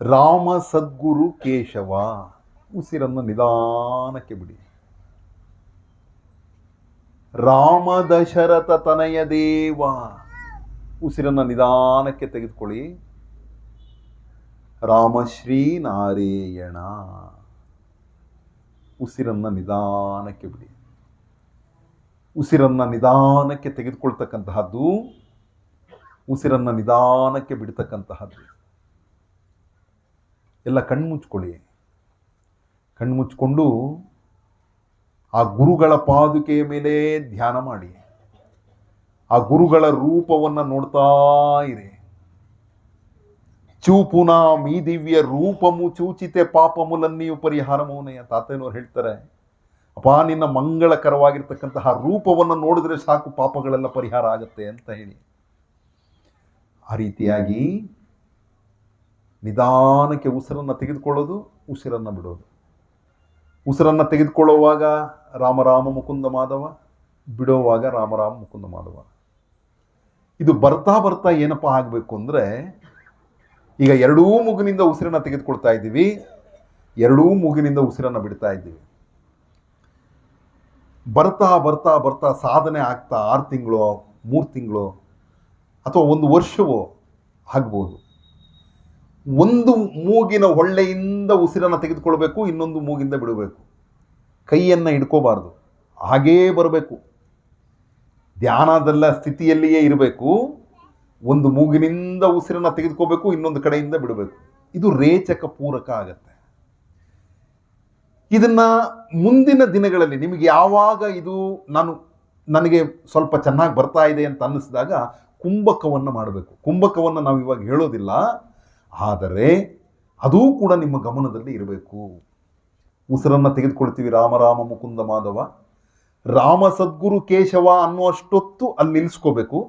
ರಾಮ ಸದ್ಗುರು ಕೇಶವ ಉಸಿರನ್ನು ನಿಧಾನಕ್ಕೆ ಬಿಡಿ. ರಾಮ ದಶರಥ ತನಯ ದೇವ ಉಸಿರನ್ನು ನಿಧಾನಕ್ಕೆ ತೆಗೆದುಕೊಳ್ಳಿ. ರಾಮಶ್ರೀ ನಾರಾಯಣ ಉಸಿರನ್ನು ನಿಧಾನಕ್ಕೆ ಬಿಡಿ. ಉಸಿರನ್ನು ನಿಧಾನಕ್ಕೆ ತೆಗೆದುಕೊಳ್ತಕ್ಕಂತಹದ್ದು, ಉಸಿರನ್ನು ನಿಧಾನಕ್ಕೆ ಬಿಡ್ತಕ್ಕಂತಹದ್ದು. ಎಲ್ಲ ಕಣ್ಮುಚ್ಕೊಳ್ಳಿ. ಕಣ್ಮುಚ್ಕೊಂಡು ಆ ಗುರುಗಳ ಪಾದುಕೆಯ ಮೇಲೆ ಧ್ಯಾನ ಮಾಡಿ. ಆ ಗುರುಗಳ ರೂಪವನ್ನು ನೋಡ್ತಾ ಇರಿ. ಚೂಪುನಾ ಮೀ ದಿವ್ಯ ರೂಪಮು ಚೂಚಿತೆ ಪಾಪಮುಲನ್ನಿಯು ಪರಿಹಾರಮೋನೆಯ ತಾತಯ್ಯನವ್ರು ಹೇಳ್ತಾರೆ, ಅಪ್ಪ ನಿನ್ನ ಮಂಗಳಕರವಾಗಿರ್ತಕ್ಕಂತಹ ರೂಪವನ್ನು ನೋಡಿದ್ರೆ ಸಾಕು, ಪಾಪಗಳೆಲ್ಲ ಪರಿಹಾರ ಆಗತ್ತೆ ಅಂತ ಹೇಳಿ. ಆ ರೀತಿಯಾಗಿ ನಿಧಾನಕ್ಕೆ ಉಸಿರನ್ನು ತೆಗೆದುಕೊಳ್ಳೋದು, ಉಸಿರನ್ನು ಬಿಡೋದು. ಉಸಿರನ್ನು ತೆಗೆದುಕೊಳ್ಳುವಾಗ ರಾಮರಾಮ ಮುಕುಂದ ಮಾಧವ, ಬಿಡೋವಾಗ ರಾಮರಾಮ ಮುಕುಂದ ಮಾಧವ. ಇದು ಬರ್ತಾ ಬರ್ತಾ ಏನಪ್ಪ ಆಗಬೇಕು ಅಂದರೆ, ಈಗ ಎರಡೂ ಮೂಗಿನಿಂದ ಉಸಿರನ್ನು ತೆಗೆದುಕೊಳ್ತಾ ಇದ್ದೀವಿ, ಎರಡೂ ಮೂಗಿನಿಂದ ಉಸಿರನ್ನು ಬಿಡ್ತಾ ಇದ್ದೀವಿ. ಬರ್ತಾ ಬರ್ತಾ ಬರ್ತಾ ಸಾಧನೆ ಆಗ್ತಾ 6 ತಿಂಗಳು 3 ತಿಂಗಳು ಅಥವಾ 1 ವರ್ಷವೋ ಆಗ್ಬೋದು. ಒಂದು ಮೂಗಿನ ಹೊಳ್ಳೆಯಿಂದ ಉಸಿರನ್ನು ತೆಗೆದುಕೊಳ್ಬೇಕು, ಇನ್ನೊಂದು ಮೂಗಿಂದ ಬಿಡಬೇಕು. ಕೈಯನ್ನು ಹಿಡ್ಕೋಬಾರ್ದು, ಹಾಗೇ ಬರಬೇಕು. ಧ್ಯಾನದಲ್ಲ ಸ್ಥಿತಿಯಲ್ಲಿಯೇ ಇರಬೇಕು. ಒಂದು ಮೂಗಿನಿಂದ ಉಸಿರನ್ನು ತೆಗೆದುಕೋಬೇಕು, ಇನ್ನೊಂದು ಕಡೆಯಿಂದ ಬಿಡಬೇಕು. ಇದು ರೇಚಕ ಪೂರಕ ಆಗತ್ತೆ. ಇದನ್ನು ಮುಂದಿನ ದಿನಗಳಲ್ಲಿ ನಿಮಗೆ ಯಾವಾಗ ಇದು ನನಗೆ ಸ್ವಲ್ಪ ಚೆನ್ನಾಗಿ ಬರ್ತಾ ಇದೆ ಅಂತ ಅನ್ನಿಸಿದಾಗ ಕುಂಭಕವನ್ನು ಮಾಡಬೇಕು. ಕುಂಭಕವನ್ನು ನಾವು ಇವಾಗ ಹೇಳೋದಿಲ್ಲ, ಆದರೆ ಅದೂ ಕೂಡ ನಿಮ್ಮ ಗಮನದಲ್ಲಿ ಇರಬೇಕು. ಉಸಿರನ್ನು ತೆಗೆದುಕೊಳ್ತೀವಿ, ರಾಮ ರಾಮ ಮುಕುಂದ ಮಾಧವ, ರಾಮ ಸದ್ಗುರು ಕೇಶವ ಅನ್ನುವಷ್ಟೊತ್ತು ಅಲ್ಲಿ ನಿಲ್ಲಿಸ್ಕೋಬೇಕು.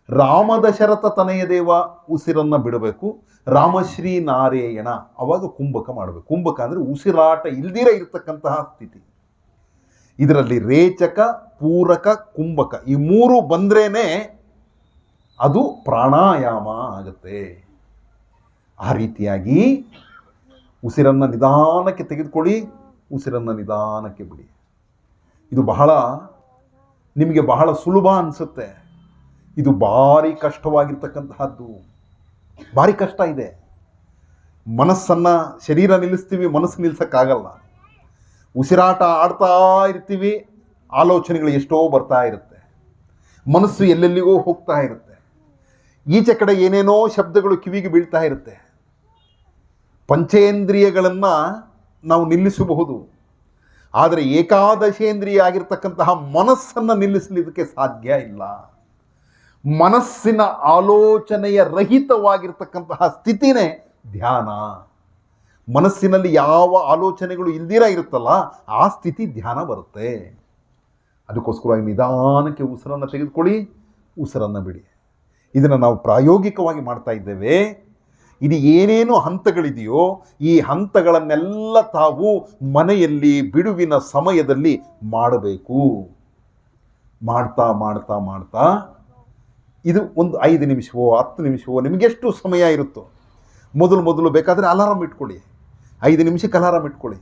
ರಾಮ ದಶರಥ ತನಯ ದೇವ ಉಸಿರನ್ನು ಬಿಡಬೇಕು. ರಾಮಶ್ರೀ ನಾರಾಯಣ ಅವಾಗ ಕುಂಭಕ ಮಾಡಬೇಕು. ಕುಂಭಕ ಅಂದರೆ ಉಸಿರಾಟ ಇಲ್ದಿರ ಇರತಕ್ಕಂತಹ ಸ್ಥಿತಿ. ಇದರಲ್ಲಿ ರೇಚಕ, ಪೂರಕ, ಕುಂಭಕ ಈ 3 ಬಂದ್ರೇನೆ ಅದು ಪ್ರಾಣಾಯಾಮ ಆಗುತ್ತೆ. ಆ ರೀತಿಯಾಗಿ ಉಸಿರನ್ನು ನಿಧಾನಕ್ಕೆ ತೆಗೆದುಕೊಳ್ಳಿ, ಉಸಿರನ್ನು ನಿಧಾನಕ್ಕೆ ಬಿಡಿ. ಇದು ನಿಮಗೆ ಬಹಳ ಸುಲಭ ಅನಿಸುತ್ತೆ. ಇದು ಭಾರಿ ಕಷ್ಟವಾಗಿರ್ತಕ್ಕಂತಹದ್ದು, ಭಾರಿ ಕಷ್ಟ ಇದೆ. ಮನಸ್ಸನ್ನು, ಶರೀರ ನಿಲ್ಲಿಸ್ತೀವಿ, ಮನಸ್ಸು ನಿಲ್ಲಿಸೋಕ್ಕಾಗಲ್ಲ. ಉಸಿರಾಟ ಆಡ್ತಾ ಇರ್ತೀವಿ, ಆಲೋಚನೆಗಳು ಎಷ್ಟೋ ಬರ್ತಾ ಇರುತ್ತೆ, ಮನಸ್ಸು ಎಲ್ಲೆಲ್ಲಿಗೋ ಹೋಗ್ತಾ ಇರುತ್ತೆ, ಈಚೆ ಕಡೆ ಏನೇನೋ ಶಬ್ದಗಳು ಕಿವಿಗೆ ಬೀಳ್ತಾ ಇರುತ್ತೆ. ಪಂಚೇಂದ್ರಿಯಗಳನ್ನು ನಾವು ನಿಲ್ಲಿಸಬಹುದು, ಆದರೆ ಏಕಾದಶೇಂದ್ರಿಯ ಆಗಿರ್ತಕ್ಕಂತಹ ಮನಸ್ಸನ್ನು ನಿಲ್ಲಿಸಲಿಕ್ಕೆ ಸಾಧ್ಯ ಇಲ್ಲ. ಮನಸ್ಸಿನ ಆಲೋಚನೆಯ ರಹಿತವಾಗಿರ್ತಕ್ಕಂತಹ ಸ್ಥಿತಿನೇ ಧ್ಯಾನ. ಮನಸ್ಸಿನಲ್ಲಿ ಯಾವ ಆಲೋಚನೆಗಳು ಇಲ್ದಿರ ಇರುತ್ತಲ್ಲ, ಆ ಸ್ಥಿತಿ ಧ್ಯಾನ ಬರುತ್ತೆ. ಅದಕ್ಕೋಸ್ಕರವಾಗಿ ನಿಧಾನಕ್ಕೆ ಉಸಿರನ್ನು ತೆಗೆದುಕೊಳ್ಳಿ, ಉಸಿರನ್ನು ಬಿಡಿ. ಇದನ್ನು ನಾವು ಪ್ರಾಯೋಗಿಕವಾಗಿ ಮಾಡ್ತಾ ಇದ್ದೇವೆ. ಇದು ಏನೇನು ಹಂತಗಳಿದೆಯೋ ಈ ಹಂತಗಳನ್ನೆಲ್ಲ ತಾವು ಮನೆಯಲ್ಲಿ ಬಿಡುವಿನ ಸಮಯದಲ್ಲಿ ಮಾಡಬೇಕು. ಮಾಡ್ತಾ ಮಾಡ್ತಾ ಮಾಡ್ತಾ ಇದು ಒಂದು 5 ನಿಮಿಷವೋ 10 ನಿಮಿಷವೋ ನಿಮಗೆಷ್ಟು ಸಮಯ ಇರುತ್ತೋ, ಮೊದಲು ಬೇಕಾದರೆ ಅಲಾರಾಮ್ ಇಟ್ಕೊಳ್ಳಿ, 5 ನಿಮಿಷಕ್ಕೆ ಅಲಾರಾಮ್ ಇಟ್ಕೊಳ್ಳಿ.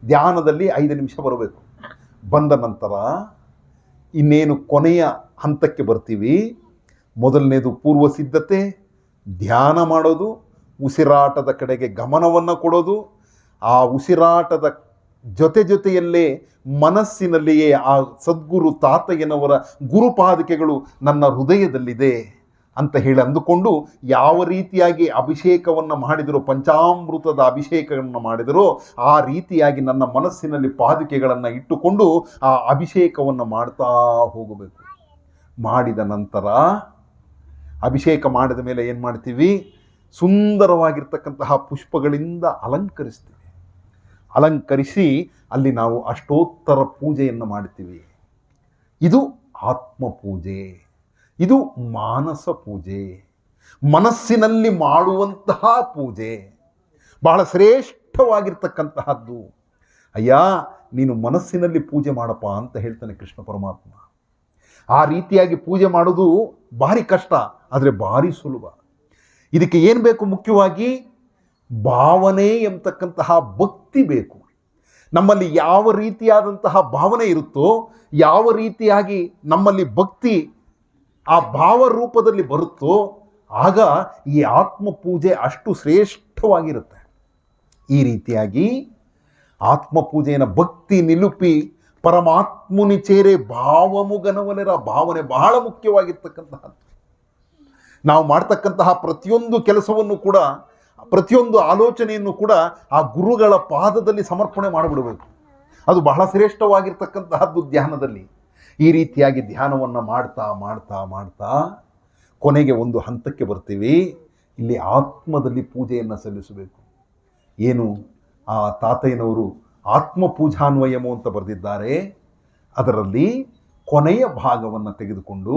ಧ್ಯಾನದಲ್ಲಿ 5 ನಿಮಿಷ ಬರಬೇಕು. ಬಂದ ನಂತರ ಇನ್ನೇನು ಕೊನೆಯ ಹಂತಕ್ಕೆ ಬರ್ತೀವಿ. ಮೊದಲನೇದು ಪೂರ್ವ ಸಿದ್ಧತೆ, ಧ್ಯಾನ ಮಾಡೋದು, ಉಸಿರಾಟದ ಕಡೆಗೆ ಗಮನವನ್ನು ಕೊಡೋದು. ಆ ಉಸಿರಾಟದ ಜೊತೆಯಲ್ಲೇ ಮನಸ್ಸಿನಲ್ಲಿಯೇ ಆ ಸದ್ಗುರು ತಾತಯ್ಯನವರ ಗುರುಪಾದಕೆಗಳು ನನ್ನ ಹೃದಯದಲ್ಲಿದೆ ಅಂತ ಹೇಳಿ ಅಂದುಕೊಂಡು ಯಾವ ರೀತಿಯಾಗಿ ಅಭಿಷೇಕವನ್ನು ಮಾಡಿದರೋ, ಪಂಚಾಮೃತದ ಅಭಿಷೇಕವನ್ನು ಮಾಡಿದರೋ ಆ ರೀತಿಯಾಗಿ ನನ್ನ ಮನಸ್ಸಿನಲ್ಲಿ ಪಾದುಕೆಗಳನ್ನು ಇಟ್ಟುಕೊಂಡು ಆ ಅಭಿಷೇಕವನ್ನು ಮಾಡ್ತಾ ಹೋಗಬೇಕು. ಮಾಡಿದ ನಂತರ ಅಭಿಷೇಕ ಮಾಡಿದ ಮೇಲೆ ಏನು ಮಾಡ್ತೀವಿ, ಸುಂದರವಾಗಿರ್ತಕ್ಕಂತಹ ಪುಷ್ಪಗಳಿಂದ ಅಲಂಕರಿಸ್ತೀವಿ. ಅಲಂಕರಿಸಿ ಅಲ್ಲಿ ನಾವು ಅಷ್ಟೋತ್ತರ ಪೂಜೆಯನ್ನು ಮಾಡ್ತೀವಿ. ಇದು ಆತ್ಮಪೂಜೆ, ಇದು ಮಾನಸ ಪೂಜೆ, ಮನಸ್ಸಿನಲ್ಲಿ ಮಾಡುವಂತಹ ಪೂಜೆ, ಬಹಳ ಶ್ರೇಷ್ಠವಾಗಿರ್ತಕ್ಕಂತಹದ್ದು. ಅಯ್ಯ ನೀನು ಮನಸ್ಸಿನಲ್ಲಿ ಪೂಜೆ ಮಾಡಪ್ಪ ಅಂತ ಹೇಳ್ತಾನೆ ಕೃಷ್ಣ ಪರಮಾತ್ಮ. ಆ ರೀತಿಯಾಗಿ ಪೂಜೆ ಮಾಡೋದು ಭಾರಿ ಕಷ್ಟ, ಆದರೆ ಭಾರಿ ಸುಲಭ. ಇದಕ್ಕೆ ಏನು ಬೇಕು, ಮುಖ್ಯವಾಗಿ ಭಾವನೆ ಎಂಬತಕ್ಕಂತಹ ಭಕ್ತಿ ಬೇಕು. ನಮ್ಮಲ್ಲಿ ಯಾವ ರೀತಿಯಾದಂತಹ ಭಾವನೆ ಇರುತ್ತೋ, ಯಾವ ರೀತಿಯಾಗಿ ನಮ್ಮಲ್ಲಿ ಭಕ್ತಿ ಆ ಭಾವ ರೂಪದಲ್ಲಿ ಬರುತ್ತೋ ಆಗ ಈ ಆತ್ಮಪೂಜೆ ಅಷ್ಟು ಶ್ರೇಷ್ಠವಾಗಿರುತ್ತೆ. ಈ ರೀತಿಯಾಗಿ ಆತ್ಮಪೂಜೆಯನ್ನು ಭಕ್ತಿ ನಿಲುಪಿ ಪರಮಾತ್ಮುನಿ ಚೇರೆ ಭಾವಮುಗನವಲೆರ ಭಾವನೆ ಬಹಳ ಮುಖ್ಯವಾಗಿರ್ತಕ್ಕಂತಹದ್ದು. ನಾವು ಮಾಡ್ತಕ್ಕಂತಹ ಪ್ರತಿಯೊಂದು ಕೆಲಸವನ್ನು ಕೂಡ, ಪ್ರತಿಯೊಂದು ಆಲೋಚನೆಯನ್ನು ಕೂಡ ಆ ಗುರುಗಳ ಪಾದದಲ್ಲಿ ಸಮರ್ಪಣೆ ಮಾಡಿಬಿಡಬೇಕು. ಅದು ಬಹಳ ಶ್ರೇಷ್ಠವಾಗಿರ್ತಕ್ಕಂತಹದ್ದು ಧ್ಯಾನದಲ್ಲಿ. ಈ ರೀತಿಯಾಗಿ ಧ್ಯಾನವನ್ನು ಮಾಡ್ತಾ ಮಾಡ್ತಾ ಮಾಡ್ತಾ ಕೊನೆಗೆ ಒಂದು ಹಂತಕ್ಕೆ ಬರ್ತೀವಿ. ಇಲ್ಲಿ ಆತ್ಮದಲ್ಲಿ ಪೂಜೆಯನ್ನು ಸಲ್ಲಿಸಬೇಕು. ಏನು ಆ ತಾತಯ್ಯನವರು ಆತ್ಮಪೂಜಾನ್ವಯಮೋ ಅಂತ ಬರೆದಿದ್ದಾರೆ. ಅದರಲ್ಲಿ ಕೊನೆಯ ಭಾಗವನ್ನು ತೆಗೆದುಕೊಂಡು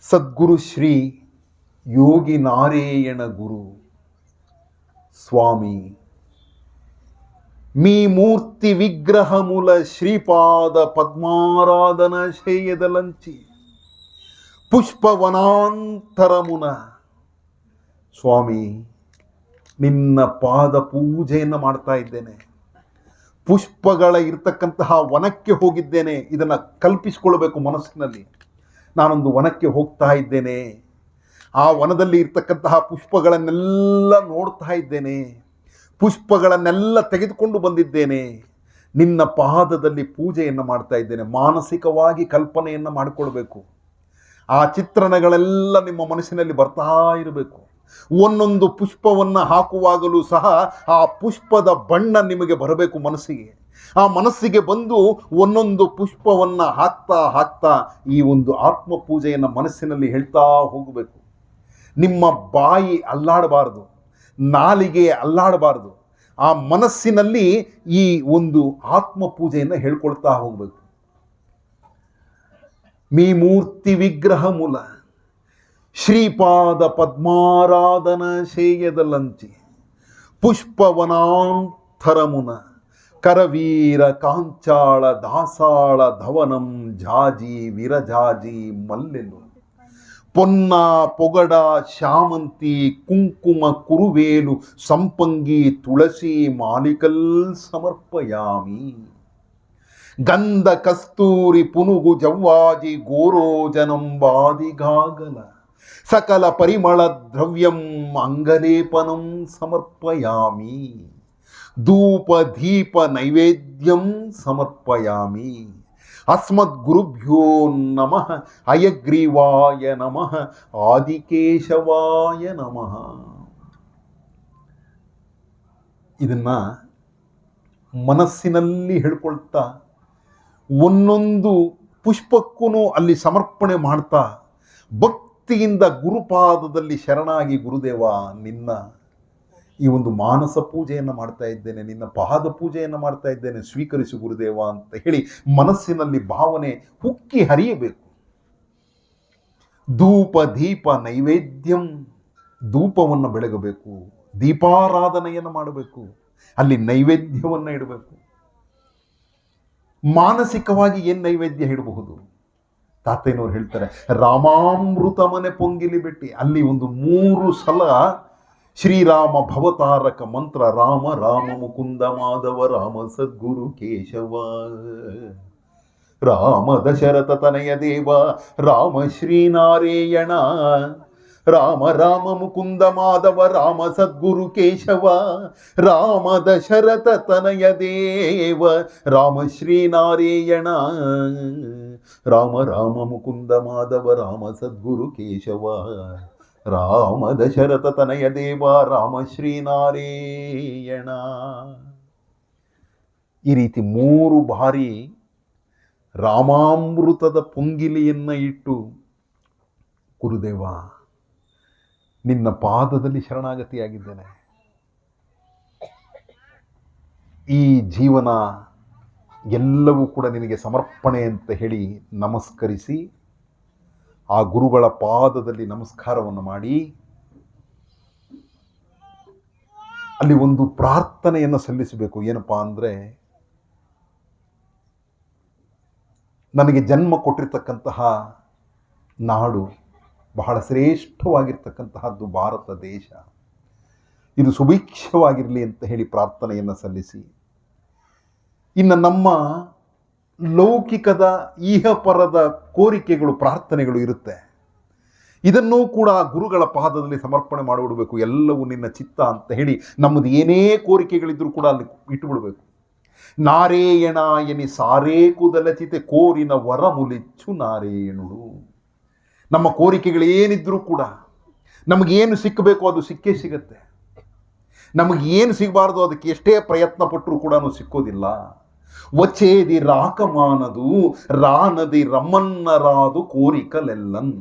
ಸದ್ಗುರು ಶ್ರೀ ಯೋಗಿ ನಾರಾಯಣ ಗುರು ಸ್ವಾಮಿ మీ మూర్తి విగ్రహముల శ్రీపాద పద్మారాధన చేయదలంచి ಪುಷ್ಪವನಾಂತರಮುನ ಸ್ವಾಮಿ ನಿನ್ನ ಪಾದ ಪೂಜೆಯನ್ನು ಮಾಡ್ತಾ ಇದ್ದೇನೆ. ಪುಷ್ಪಗಳ ಇರ್ತಕ್ಕಂತಹ ವನಕ್ಕೆ ಹೋಗಿದ್ದೇನೆ. ಇದನ್ನು ಕಲ್ಪಿಸಿಕೊಳ್ಬೇಕು ಮನಸ್ಸಿನಲ್ಲಿ. ನಾನೊಂದು ವನಕ್ಕೆ ಹೋಗ್ತಾ ಇದ್ದೇನೆ, ಆ ವನದಲ್ಲಿ ಇರ್ತಕ್ಕಂತಹ ಪುಷ್ಪಗಳನ್ನೆಲ್ಲ ನೋಡ್ತಾ ಇದ್ದೇನೆ, ಪುಷ್ಪಗಳನ್ನೆಲ್ಲ ತೆಗೆದುಕೊಂಡು ಬಂದಿದ್ದೇನೆ, ನಿನ್ನ ಪಾದದಲ್ಲಿ ಪೂಜೆಯನ್ನು ಮಾಡ್ತಾ ಇದ್ದೇನೆ. ಮಾನಸಿಕವಾಗಿ ಕಲ್ಪನೆಯನ್ನು ಮಾಡಿಕೊಳ್ಬೇಕು. ಆ ಚಿತ್ರಣಗಳೆಲ್ಲ ನಿಮ್ಮ ಮನಸ್ಸಿನಲ್ಲಿ ಬರ್ತಾ ಇರಬೇಕು. ಒಂದೊಂದು ಪುಷ್ಪವನ್ನು ಹಾಕುವಾಗಲೂ ಸಹ ಆ ಪುಷ್ಪದ ಬಣ್ಣ ನಿಮಗೆ ಬರಬೇಕು ಮನಸ್ಸಿಗೆ. ಆ ಮನಸ್ಸಿಗೆ ಬಂದು ಒಂದೊಂದು ಪುಷ್ಪವನ್ನು ಹಾಕ್ತಾ ಹಾಕ್ತಾ ಈ ಒಂದು ಆತ್ಮ ಪೂಜೆಯನ್ನು ಮನಸ್ಸಿನಲ್ಲಿ ಹೇಳ್ತಾ ಹೋಗಬೇಕು. ನಿಮ್ಮ ಬಾಯಿ ಅಲ್ಲಾಡಬಾರದು, ನಾಲಿಗೆ ಅಲ್ಲಾಡಬಾರದು. ಆ ಮನಸ್ಸಿನಲ್ಲಿ ಈ ಒಂದು ಆತ್ಮ ಪೂಜೆಯನ್ನು ಹೇಳ್ಕೊಳ್ತಾ ಹೋಗಬೇಕು. మీ మూర్తి విగ్రహముల ಶ್ರೀಪಾದ ಪದ್ಮಾರಾಧನ ಶೇಯದಲಂಚಿ ಪುಷ್ಪವನಾಂತರಮುನ ಕರವೀರ ಕಾಂಚಾಳ ದಾಸಾಳ ಧವನಂ ಜಾಜಿ ವಿರಜಾಜಿ ಮಲ್ಲೆಲು ಪೊನ್ನ ಪೊಗಡ ಶಾಮಂತಿ ಕುಂಕುಮ ಕುರುವೇಲು ಸಂಪಂಗಿ ತುಳಸಿ ಮಾಲಿಕಲ್ ಸಮರ್ಪಯಾಮಿ ಗಂಧ ಕಸ್ತೂರಿ ಪುನುಗು ಜವ್ವಾಜಿ ಗೋರೋಜನಂಬಾದಿಗಾಗಲ ಸಕಲ ಪರಿಮಳ ದ್ರವ್ಯಂ ಅಂಗಲೇಪನಂ ಸಮರ್ಪಯಾಮಿ ಧೂಪ ದೀಪ ನೈವೇದ್ಯಂ ಸಮರ್ಪಯಾಮಿ ಅಸ್ಮದ್ಗುರುಭ್ಯೋ ನಮಃ ಹಯಗ್ರೀವಾಯ ನಮಃ ಆದಿಕೇಶವಾಯ ನಮಃ. ಇದನ್ನ ಮನಸ್ಸಿನಲ್ಲಿ ಹೇಳ್ಕೊಳ್ತಾ ಒಂದೊಂದು ಪುಷ್ಪಕ್ಕೂ ಅಲ್ಲಿ ಸಮರ್ಪಣೆ ಮಾಡ್ತಾ ಭಕ್ತಿಯಿಂದ ಗುರುಪಾದದಲ್ಲಿ ಶರಣಾಗಿ ಗುರುದೇವ ನಿನ್ನ ಈ ಒಂದು ಮಾನಸ ಪೂಜೆಯನ್ನು ಮಾಡ್ತಾ ಇದ್ದೇನೆ, ನಿನ್ನ ಪಾದ ಪೂಜೆಯನ್ನು ಮಾಡ್ತಾ ಇದ್ದೇನೆ, ಸ್ವೀಕರಿಸು ಗುರುದೇವ ಅಂತ ಹೇಳಿ ಮನಸ್ಸಿನಲ್ಲಿ ಭಾವನೆ ಉಕ್ಕಿ ಹರಿಯಬೇಕು. ಧೂಪ ದೀಪ ನೈವೇದ್ಯಂ ಧೂಪವನ್ನು ಬೆಳಗಬೇಕು, ದೀಪಾರಾಧನೆಯನ್ನು ಮಾಡಬೇಕು, ಅಲ್ಲಿ ನೈವೇದ್ಯವನ್ನು ಇಡಬೇಕು. ಮಾನಸಿಕವಾಗಿ ಏನು ನೈವೇದ್ಯ ಇಡಬಹುದು? ತಾತಯ್ಯನವ್ರು ಹೇಳ್ತಾರೆ, ರಾಮಾಮೃತ ಮನೆ ಪೊಂಗಿಲಿ ಬೆಟ್ಟಿ, ಅಲ್ಲಿ ಒಂದು 3 ಸಲ ಶ್ರೀರಾಮ ಭವತಾರಕ ಮಂತ್ರ, ರಾಮ ರಾಮ ಮುಕುಂದ ಮಾಧವ ರಾಮ ಸದ್ಗುರು ಕೇಶವ, ರಾಮ ದಶರಥ ತನಯ ದೇವ ರಾಮ ಶ್ರೀನಾರಾಯಣ, ರಾಮ ರಾಮ ಮುಕುಂದ ಮಾಧವ ರಾಮ ಸದ್ಗುರು ಕೇಶವ, ರಾಮ ದಶರಥ ತನಯ ದೇವ ರಾಮ ಶ್ರೀನಾರಾಯಣ, ರಾಮ ರಾಮ ಮುಕುಂದ ಮಾಧವ ರಾಮ ಸದ್ಗುರು ಕೇಶವ, ರಾಮ ದಶರಥ ತನಯ ದೇವ ರಾಮ ಶ್ರೀನಾರಾಯಣ. ಈ ರೀತಿ 3 ಬಾರಿ ರಾಮಾಮೃತದ ಪೊಂಗಿಲಿಯನ್ನು ಇಟ್ಟು, ಗುರುದೇವ ನಿನ್ನ ಪಾದದಲ್ಲಿ ಶರಣಾಗತಿಯಾಗಿದ್ದೇನೆ, ಈ ಜೀವನ ಎಲ್ಲವೂ ಕೂಡ ನಿನಗೆ ಸಮರ್ಪಣೆ ಅಂತ ಹೇಳಿ ನಮಸ್ಕರಿಸಿ, ಆ ಗುರುಗಳ ಪಾದದಲ್ಲಿ ನಮಸ್ಕಾರವನ್ನು ಮಾಡಿ, ಅಲ್ಲಿ ಒಂದು ಪ್ರಾರ್ಥನೆಯನ್ನು ಸಲ್ಲಿಸಬೇಕು. ಏನಪ್ಪ ಅಂದರೆ, ನನಗೆ ಜನ್ಮ ಕೊಟ್ಟಿರ್ತಕ್ಕಂತಹ ನಾಡು ಬಹಳ ಶ್ರೇಷ್ಠವಾಗಿರ್ತಕ್ಕಂತಹದ್ದು ಭಾರತ ದೇಶ, ಇದು ಸುಭಿಕ್ಷವಾಗಿರಲಿ ಅಂತ ಹೇಳಿ ಪ್ರಾರ್ಥನೆಯನ್ನು ಸಲ್ಲಿಸಿ, ಇನ್ನು ನಮ್ಮ ಲೌಕಿಕದ ಈಹಪರದ ಕೋರಿಕೆಗಳು ಪ್ರಾರ್ಥನೆಗಳು ಇರುತ್ತೆ, ಇದನ್ನೂ ಕೂಡ ಗುರುಗಳ ಪಾದದಲ್ಲಿ ಸಮರ್ಪಣೆ ಮಾಡಿಬಿಡಬೇಕು. ಎಲ್ಲವೂ ನಿನ್ನ ಚಿತ್ತ ಅಂತ ಹೇಳಿ ನಮ್ಮದು ಏನೇ ಕೋರಿಕೆಗಳಿದ್ರೂ ಕೂಡ ಅಲ್ಲಿ ಇಟ್ಟುಬಿಡಬೇಕು. ನಾರಾಯಣ ಎನಿ ಸಾರೇ ಕುದಲಚಿತೆ ಕೋರಿನ ವರಮುಲಿಚ್ಚು ನಾರಾಯಣುಡು. ನಮ್ಮ ಕೋರಿಕೆಗಳೇನಿದ್ರೂ ಕೂಡ ನಮಗೇನು ಸಿಕ್ಕಬೇಕು ಅದು ಸಿಕ್ಕೇ ಸಿಗತ್ತೆ. ನಮಗೇನು ಸಿಗಬಾರ್ದು ಅದಕ್ಕೆ ಎಷ್ಟೇ ಪ್ರಯತ್ನ ಪಟ್ಟರೂ ಕೂಡ ಸಿಕ್ಕೋದಿಲ್ಲ. ವಚೇದಿ ರಾಕಮಾನದು ರಾನದಿ ರಮ್ಮನ್ನರಾದು ಕೋರಿಕಲೆಲ್ಲನ್.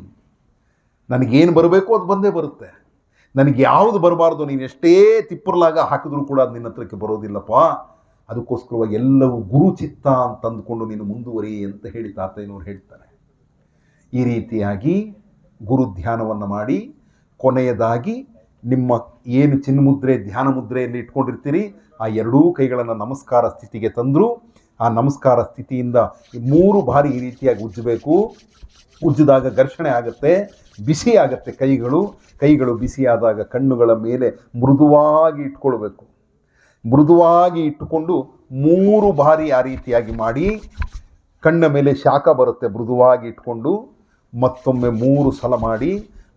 ನನಗೇನು ಬರಬೇಕು ಅದು ಬಂದೇ ಬರುತ್ತೆ. ನನಗೆ ಯಾವುದು ಬರಬಾರ್ದು, ನೀನು ಎಷ್ಟೇ ತಿಪ್ಪರ್ಲಾಗ ಹಾಕಿದ್ರೂ ಕೂಡ ಅದು ನಿನ್ನ ಹತ್ರಕ್ಕೆ ಬರೋದಿಲ್ಲಪ್ಪ. ಅದಕ್ಕೋಸ್ಕರವಾಗಿ ಎಲ್ಲವೂ ಗುರುಚಿತ್ತ ಅಂತ ಅಂದುಕೊಂಡು ನೀನು ಮುಂದುವರಿ ಅಂತ ಹೇಳಿ ತಾತಯ್ಯನವ್ರು ಹೇಳ್ತಾರೆ. ಈ ರೀತಿಯಾಗಿ ಗುರು ಧ್ಯಾನವನ್ನು ಮಾಡಿ, ಕೊನೆಯದಾಗಿ ನಿಮ್ಮ ಏನು ಚಿನ್ಮುದ್ರೆ ಧ್ಯಾನ ಮುದ್ರೆಯಲ್ಲಿ ಇಟ್ಕೊಂಡಿರ್ತೀರಿ ಆ 2 ಕೈಗಳನ್ನು ನಮಸ್ಕಾರ ಸ್ಥಿತಿಗೆ ತಂದರು. ಆ ನಮಸ್ಕಾರ ಸ್ಥಿತಿಯಿಂದ 3 ಬಾರಿ ಈ ರೀತಿಯಾಗಿ ಉಜ್ಜಬೇಕು. ಉಜ್ಜಿದಾಗ ಘರ್ಷಣೆ ಆಗುತ್ತೆ, ಬಿಸಿ ಆಗುತ್ತೆ ಕೈಗಳು ಬಿಸಿಯಾದಾಗ ಕಣ್ಣುಗಳ ಮೇಲೆ ಮೃದುವಾಗಿ ಇಟ್ಕೊಳ್ಬೇಕು. ಮೃದುವಾಗಿ ಇಟ್ಟುಕೊಂಡು 3 ಬಾರಿ ಆ ರೀತಿಯಾಗಿ ಮಾಡಿ, ಕಣ್ಣ ಮೇಲೆ ಶಾಖ ಬರುತ್ತೆ, ಮೃದುವಾಗಿ ಇಟ್ಕೊಂಡು ಮತ್ತೊಮ್ಮೆ 3 ಸಲ ಮಾಡಿ,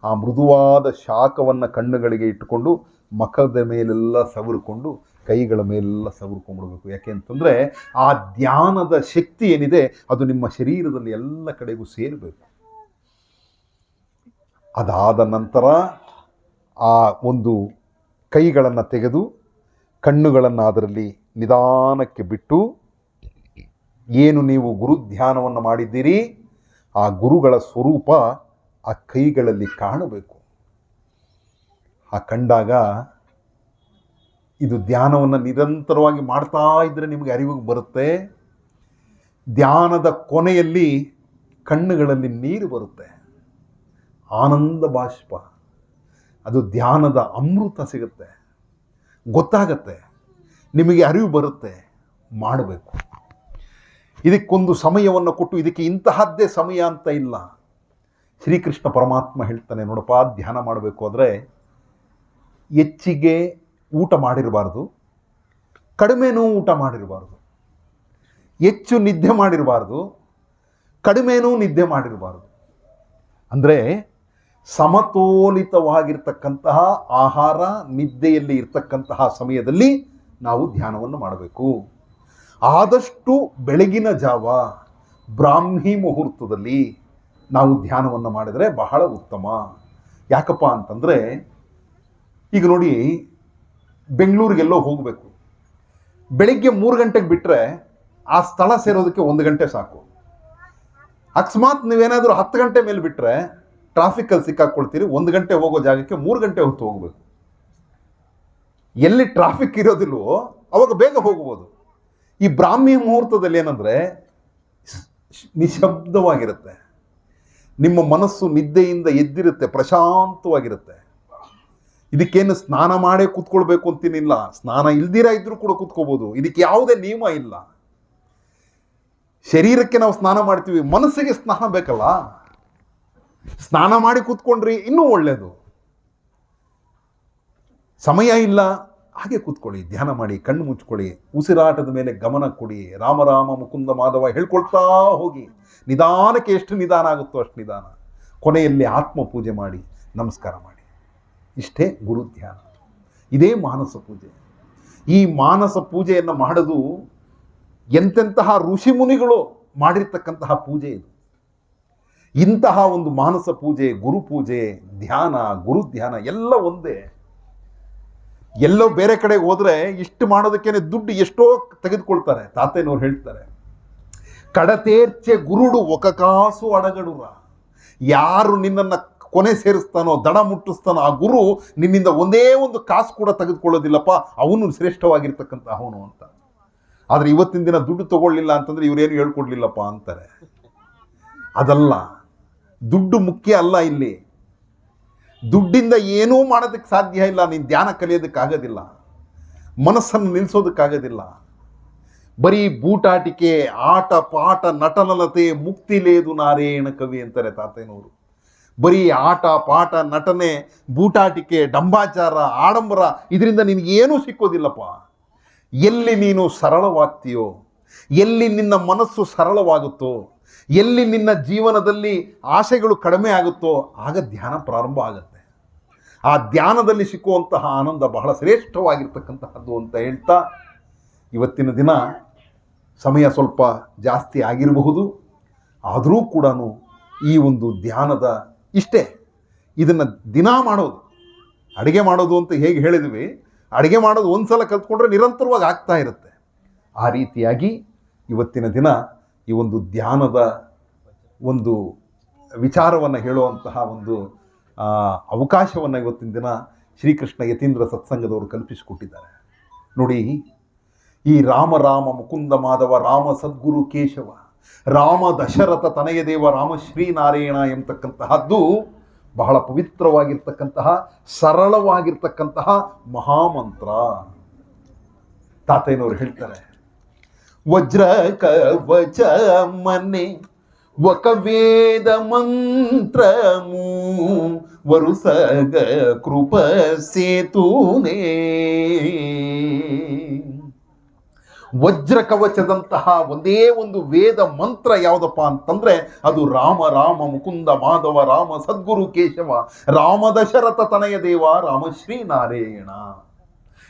ಆ ಮೃದುವಾದ ಶಾಖವನ್ನು ಕಣ್ಣುಗಳಿಗೆ ಇಟ್ಟುಕೊಂಡು ಮುಖದ ಮೇಲೆಲ್ಲ ಸವರಿಕೊಂಡು ಕೈಗಳ ಮೇಲೆಲ್ಲ ಸವರ್ಕೊಂಡ್ಬಿಡ್ಬೇಕು. ಯಾಕೆ ಅಂತಂದರೆ ಆ ಧ್ಯಾನದ ಶಕ್ತಿ ಏನಿದೆ ಅದು ನಿಮ್ಮ ಶರೀರದಲ್ಲಿ ಎಲ್ಲ ಕಡೆಗೂ ಸೇರಬೇಕು. ಅದಾದ ನಂತರ ಆ ಒಂದು ಕೈಗಳನ್ನು ತೆಗೆದು ಕಣ್ಣುಗಳನ್ನು ಅದರಲ್ಲಿ ನಿಧಾನಕ್ಕೆ ಬಿಟ್ಟು, ಏನು ನೀವು ಗುರುಧ್ಯಾನವನ್ನು ಮಾಡಿದ್ದೀರಿ ಆ ಗುರುಗಳ ಸ್ವರೂಪ ಆ ಕೈಗಳಲ್ಲಿ ಕಾಣಬೇಕು. ಆ ಕಂಡಾಗ ಇದು ಧ್ಯಾನವನ್ನು ನಿರಂತರವಾಗಿ ಮಾಡ್ತಾ ಇದ್ದರೆ ನಿಮಗೆ ಅರಿವಿಗೆ ಬರುತ್ತೆ. ಧ್ಯಾನದ ಕೊನೆಯಲ್ಲಿ ಕಣ್ಣುಗಳಲ್ಲಿ ನೀರು ಬರುತ್ತೆ, ಆನಂದ ಬಾಷ್ಪ. ಅದು ಧ್ಯಾನದ ಅಮೃತ ಸಿಗುತ್ತೆ, ಗೊತ್ತಾಗತ್ತೆ, ನಿಮಗೆ ಅರಿವು ಬರುತ್ತೆ. ಮಾಡಬೇಕು. ಇದಕ್ಕೊಂದು ಸಮಯವನ್ನು ಕೊಟ್ಟು, ಇದಕ್ಕೆ ಇಂತಹದ್ದೇ ಸಮಯ ಅಂತ ಇಲ್ಲ. ಶ್ರೀಕೃಷ್ಣ ಪರಮಾತ್ಮ ಹೇಳ್ತಾನೆ, ನೋಡಪ್ಪ, ಧ್ಯಾನ ಮಾಡಬೇಕು ಅಂದರೆ ಹೆಚ್ಚಿಗೆ ಊಟ ಮಾಡಿರಬಾರ್ದು, ಕಡಿಮೆನೂ ಊಟ ಮಾಡಿರಬಾರ್ದು, ಹೆಚ್ಚು ನಿದ್ದೆ ಮಾಡಿರಬಾರ್ದು, ಕಡಿಮೆನೂ ನಿದ್ದೆ ಮಾಡಿರಬಾರ್ದು. ಅಂದರೆ ಸಮತೋಲಿತವಾಗಿರ್ತಕ್ಕಂತಹ ಆಹಾರ ನಿದ್ದೆಯಲ್ಲಿ ಇರ್ತಕ್ಕಂತಹ ಸಮಯದಲ್ಲಿ ನಾವು ಧ್ಯಾನವನ್ನು ಮಾಡಬೇಕು. ಆದಷ್ಟು ಬೆಳಗಿನ ಜಾವ ಬ್ರಾಹ್ಮಿ ಮುಹೂರ್ತದಲ್ಲಿ ನಾವು ಧ್ಯಾನವನ್ನು ಮಾಡಿದರೆ ಬಹಳ ಉತ್ತಮ. ಯಾಕಪ್ಪ ಅಂತಂದರೆ, ಈಗ ನೋಡಿ, ಬೆಂಗಳೂರಿಗೆಲ್ಲೋ ಹೋಗಬೇಕು, ಬೆಳಿಗ್ಗೆ 3 ಗಂಟೆಗೆ ಬಿಟ್ಟರೆ ಆ ಸ್ಥಳ ಸೇರೋದಕ್ಕೆ 1 ಗಂಟೆ ಸಾಕು. ಅಕಸ್ಮಾತ್ ನೀವೇನಾದರೂ 10 ಗಂಟೆ ಮೇಲೆ ಬಿಟ್ಟರೆ ಟ್ರಾಫಿಕಲ್ಲಿ ಸಿಕ್ಕಾಕ್ಕೊಳ್ತೀರಿ. 1 ಗಂಟೆ ಹೋಗೋ ಜಾಗಕ್ಕೆ 3 ಗಂಟೆ ಹೊತ್ತು ಹೋಗಬೇಕು. ಎಲ್ಲಿ ಟ್ರಾಫಿಕ್ ಇರೋದಿಲ್ವೋ ಅವಾಗ ಬೇಗ ಹೋಗ್ಬೋದು. ಈ ಬ್ರಾಹ್ಮಿ ಮುಹೂರ್ತದಲ್ಲಿ ಏನಂದರೆ ನಿಶಬ್ದವಾಗಿರುತ್ತೆ, ನಿಮ್ಮ ಮನಸ್ಸು ನಿದ್ದೆಯಿಂದ ಎದ್ದಿರುತ್ತೆ, ಪ್ರಶಾಂತವಾಗಿರುತ್ತೆ. ಇದಕ್ಕೇನು ಸ್ನಾನ ಮಾಡೇ ಕೂತ್ಕೊಳ್ಬೇಕು ಅಂತೇನಿಲ್ಲ, ಸ್ನಾನ ಇಲ್ದಿರ ಇದ್ರೂ ಕೂಡ ಕೂತ್ಕೋಬೋದು. ಇದಕ್ಕೆ ಯಾವುದೇ ನಿಯಮ ಇಲ್ಲ. ಶರೀರಕ್ಕೆ ನಾವು ಸ್ನಾನ ಮಾಡ್ತೀವಿ, ಮನಸ್ಸಿಗೆ ಸ್ನಾನ ಬೇಕಲ್ಲ. ಸ್ನಾನ ಮಾಡಿ ಕೂತ್ಕೊಂಡ್ರಿ ಇನ್ನೂ ಒಳ್ಳೆಯದು. ಸಮಯ ಇಲ್ಲ, ಹಾಗೆ ಕೂತ್ಕೊಳ್ಳಿ, ಧ್ಯಾನ ಮಾಡಿ, ಕಣ್ಣು ಮುಚ್ಕೊಳ್ಳಿ, ಉಸಿರಾಟದ ಮೇಲೆ ಗಮನ ಕೊಡಿ, ರಾಮ ರಾಮ ಮುಕುಂದ ಮಾಧವ ಹೇಳ್ಕೊಳ್ತಾ ಹೋಗಿ. ನಿಧಾನಕ್ಕೆ ಎಷ್ಟು ನಿಧಾನ ಆಗುತ್ತೋ ಅಷ್ಟು ನಿಧಾನ. ಕೊನೆಯಲ್ಲಿ ಆತ್ಮ ಪೂಜೆ ಮಾಡಿ ನಮಸ್ಕಾರ ಮಾಡಿ. ಇಷ್ಟೇ ಗುರು ಧ್ಯಾನ. ಇದೇ ಮಾನಸ ಪೂಜೆ. ಈ ಮಾನಸ ಪೂಜೆಯನ್ನು ಮಾಡೋದು ಎಂತೆಂತಹ ಋಷಿಮುನಿಗಳು ಮಾಡಿರ್ತಕ್ಕಂತಹ ಪೂಜೆ ಇದು. ಇಂತಹ ಒಂದು ಮಾನಸ ಪೂಜೆ, ಗುರು ಪೂಜೆ, ಧ್ಯಾನ, ಗುರು ಧ್ಯಾನ ಎಲ್ಲ ಒಂದೇ. ಎಲ್ಲೋ ಬೇರೆ ಕಡೆಗೆ ಹೋದರೆ ಇಷ್ಟು ಮಾಡೋದಕ್ಕೇನೆ ದುಡ್ಡು ಎಷ್ಟೋ ತೆಗೆದುಕೊಳ್ತಾರೆ. ತಾತಯ್ಯನವ್ರು ಹೇಳ್ತಾರೆ, ಕಡತೇರ್ಚೆ ಗುರುಡು ಒಕ ಕಾಸು ಅಡಗಡುರ. ಯಾರು ನಿನ್ನನ್ನು ಕೊನೆ ಸೇರಿಸ್ತಾನೋ, ದಡ ಮುಟ್ಟಿಸ್ತಾನೋ ಆ ಗುರು ನಿನ್ನಿಂದ ಒಂದೇ ಒಂದು ಕಾಸು ಕೂಡ ತೆಗೆದುಕೊಳ್ಳೋದಿಲ್ಲಪ್ಪ, ಅವನು ಶ್ರೇಷ್ಠವಾಗಿರ್ತಕ್ಕಂಥ ಅವನು ಅಂತ. ಆದರೆ ಇವತ್ತಿನ ದಿನ ದುಡ್ಡು ತಗೊಳ್ಳಿಲ್ಲ ಅಂತಂದರೆ ಇವರೇನು ಹೇಳ್ಕೊಡ್ಲಿಲ್ಲಪ್ಪ ಅಂತಾರೆ. ಅದಲ್ಲ, ದುಡ್ಡು ಮುಖ್ಯ ಅಲ್ಲ ಇಲ್ಲಿ. ದುಡ್ಡಿಂದ ಏನೂ ಮಾಡೋದಕ್ಕೆ ಸಾಧ್ಯ ಇಲ್ಲ. ನೀನು ಧ್ಯಾನ ಕಲಿಯೋದಕ್ಕಾಗೋದಿಲ್ಲ, ಮನಸ್ಸನ್ನು ನಿಲ್ಲಿಸೋದಕ್ಕಾಗೋದಿಲ್ಲ. ಬರೀ ಬೂಟಾಟಿಕೆ, ಆಟ ಪಾಠ, ನಟನಲತೆ, ಮುಕ್ತಿ ಲೇದು ನಾರಾಯಣ ಕವಿ ಅಂತಾರೆ ತಾತಯ್ಯನವರು. ಬರೀ ಆಟ ಪಾಠ, ನಟನೆ, ಬೂಟಾಟಿಕೆ, ಡಂಬಾಚಾರ, ಆಡಂಬರ, ಇದರಿಂದ ನಿನಗೇನೂ ಸಿಕ್ಕೋದಿಲ್ಲಪ್ಪ. ಎಲ್ಲಿ ನೀನು ಸರಳವಾಗ್ತೀಯೋ, ಎಲ್ಲಿ ನಿನ್ನ ಮನಸ್ಸು ಸರಳವಾಗುತ್ತೋ, ಎಲ್ಲಿ ನಿನ್ನ ಜೀವನದಲ್ಲಿ ಆಸೆಗಳು ಕಡಿಮೆ ಆಗುತ್ತೋ, ಆಗ ಧ್ಯಾನ ಪ್ರಾರಂಭ ಆಗುತ್ತೆ. ಆ ಧ್ಯಾನದಲ್ಲಿ ಸಿಕ್ಕುವಂತಹ ಆನಂದ ಬಹಳ ಶ್ರೇಷ್ಠವಾಗಿರ್ತಕ್ಕಂತಹದ್ದು ಅಂತ ಹೇಳ್ತಾ, ಇವತ್ತಿನ ದಿನ ಸಮಯ ಸ್ವಲ್ಪ ಜಾಸ್ತಿ ಆಗಿರಬಹುದು, ಆದರೂ ಕೂಡ ಈ ಒಂದು ಧ್ಯಾನದ ಇಷ್ಟೇ. ಇದನ್ನು ದಿನ ಮಾಡೋದು, ಅಡುಗೆ ಮಾಡೋದು ಅಂತ ಹೇಗೆ ಹೇಳಿದ್ವಿ, ಅಡುಗೆ ಮಾಡೋದು ಒಂದು ಸಲ ಕಲ್ತ್ಕೊಂಡ್ರೆ ನಿರಂತರವಾಗಿ ಆಗ್ತಾ ಇರುತ್ತೆ. ಆ ರೀತಿಯಾಗಿ ಇವತ್ತಿನ ದಿನ ಈ ಒಂದು ಧ್ಯಾನದ ಒಂದು ವಿಚಾರವನ್ನು ಹೇಳುವಂತಹ ಒಂದು ಅವಕಾಶವನ್ನು ಇವತ್ತಿನ ದಿನ ಶ್ರೀಕೃಷ್ಣ ಯತೀಂದ್ರ ಸತ್ಸಂಗದವರು ಕಲ್ಪಿಸಿಕೊಟ್ಟಿದ್ದಾರೆ. ನೋಡಿ, ಈ ರಾಮ ರಾಮ ಮುಕುಂದ ಮಾಧವ, ರಾಮ ಸದ್ಗುರು ಕೇಶವ, ರಾಮ ದಶರಥ ತನಯ ದೇವ, ರಾಮ ಶ್ರೀನಾರಾಯಣ ಎಂಬತಕ್ಕಂತಹದ್ದು ಬಹಳ ಪವಿತ್ರವಾಗಿರ್ತಕ್ಕಂತಹ, ಸರಳವಾಗಿರ್ತಕ್ಕಂತಹ ಮಹಾಮಂತ್ರ. ತಾತಯ್ಯನವರು ಹೇಳ್ತಾರೆ, ವಜ್ರ ಕವಚ ಮನೆ ఒక వేద మంత్రము వరుసగ కృప ಸೇತುನೇ. ವಜ್ರ ಕವಚದಂತಹ ಒಂದೇ ಒಂದು ವೇದ ಮಂತ್ರ ಯಾವುದಪ್ಪ ಅಂತಂದ್ರೆ ಅದು ರಾಮ ರಾಮ ಮುಕುಂದ ಮಾಧವ, ರಾಮ ಸದ್ಗುರು ಕೇಶವ, ರಾಮ ದಶರಥ ತನಯ ದೇವ, ರಾಮ ಶ್ರೀನಾರಾಯಣ.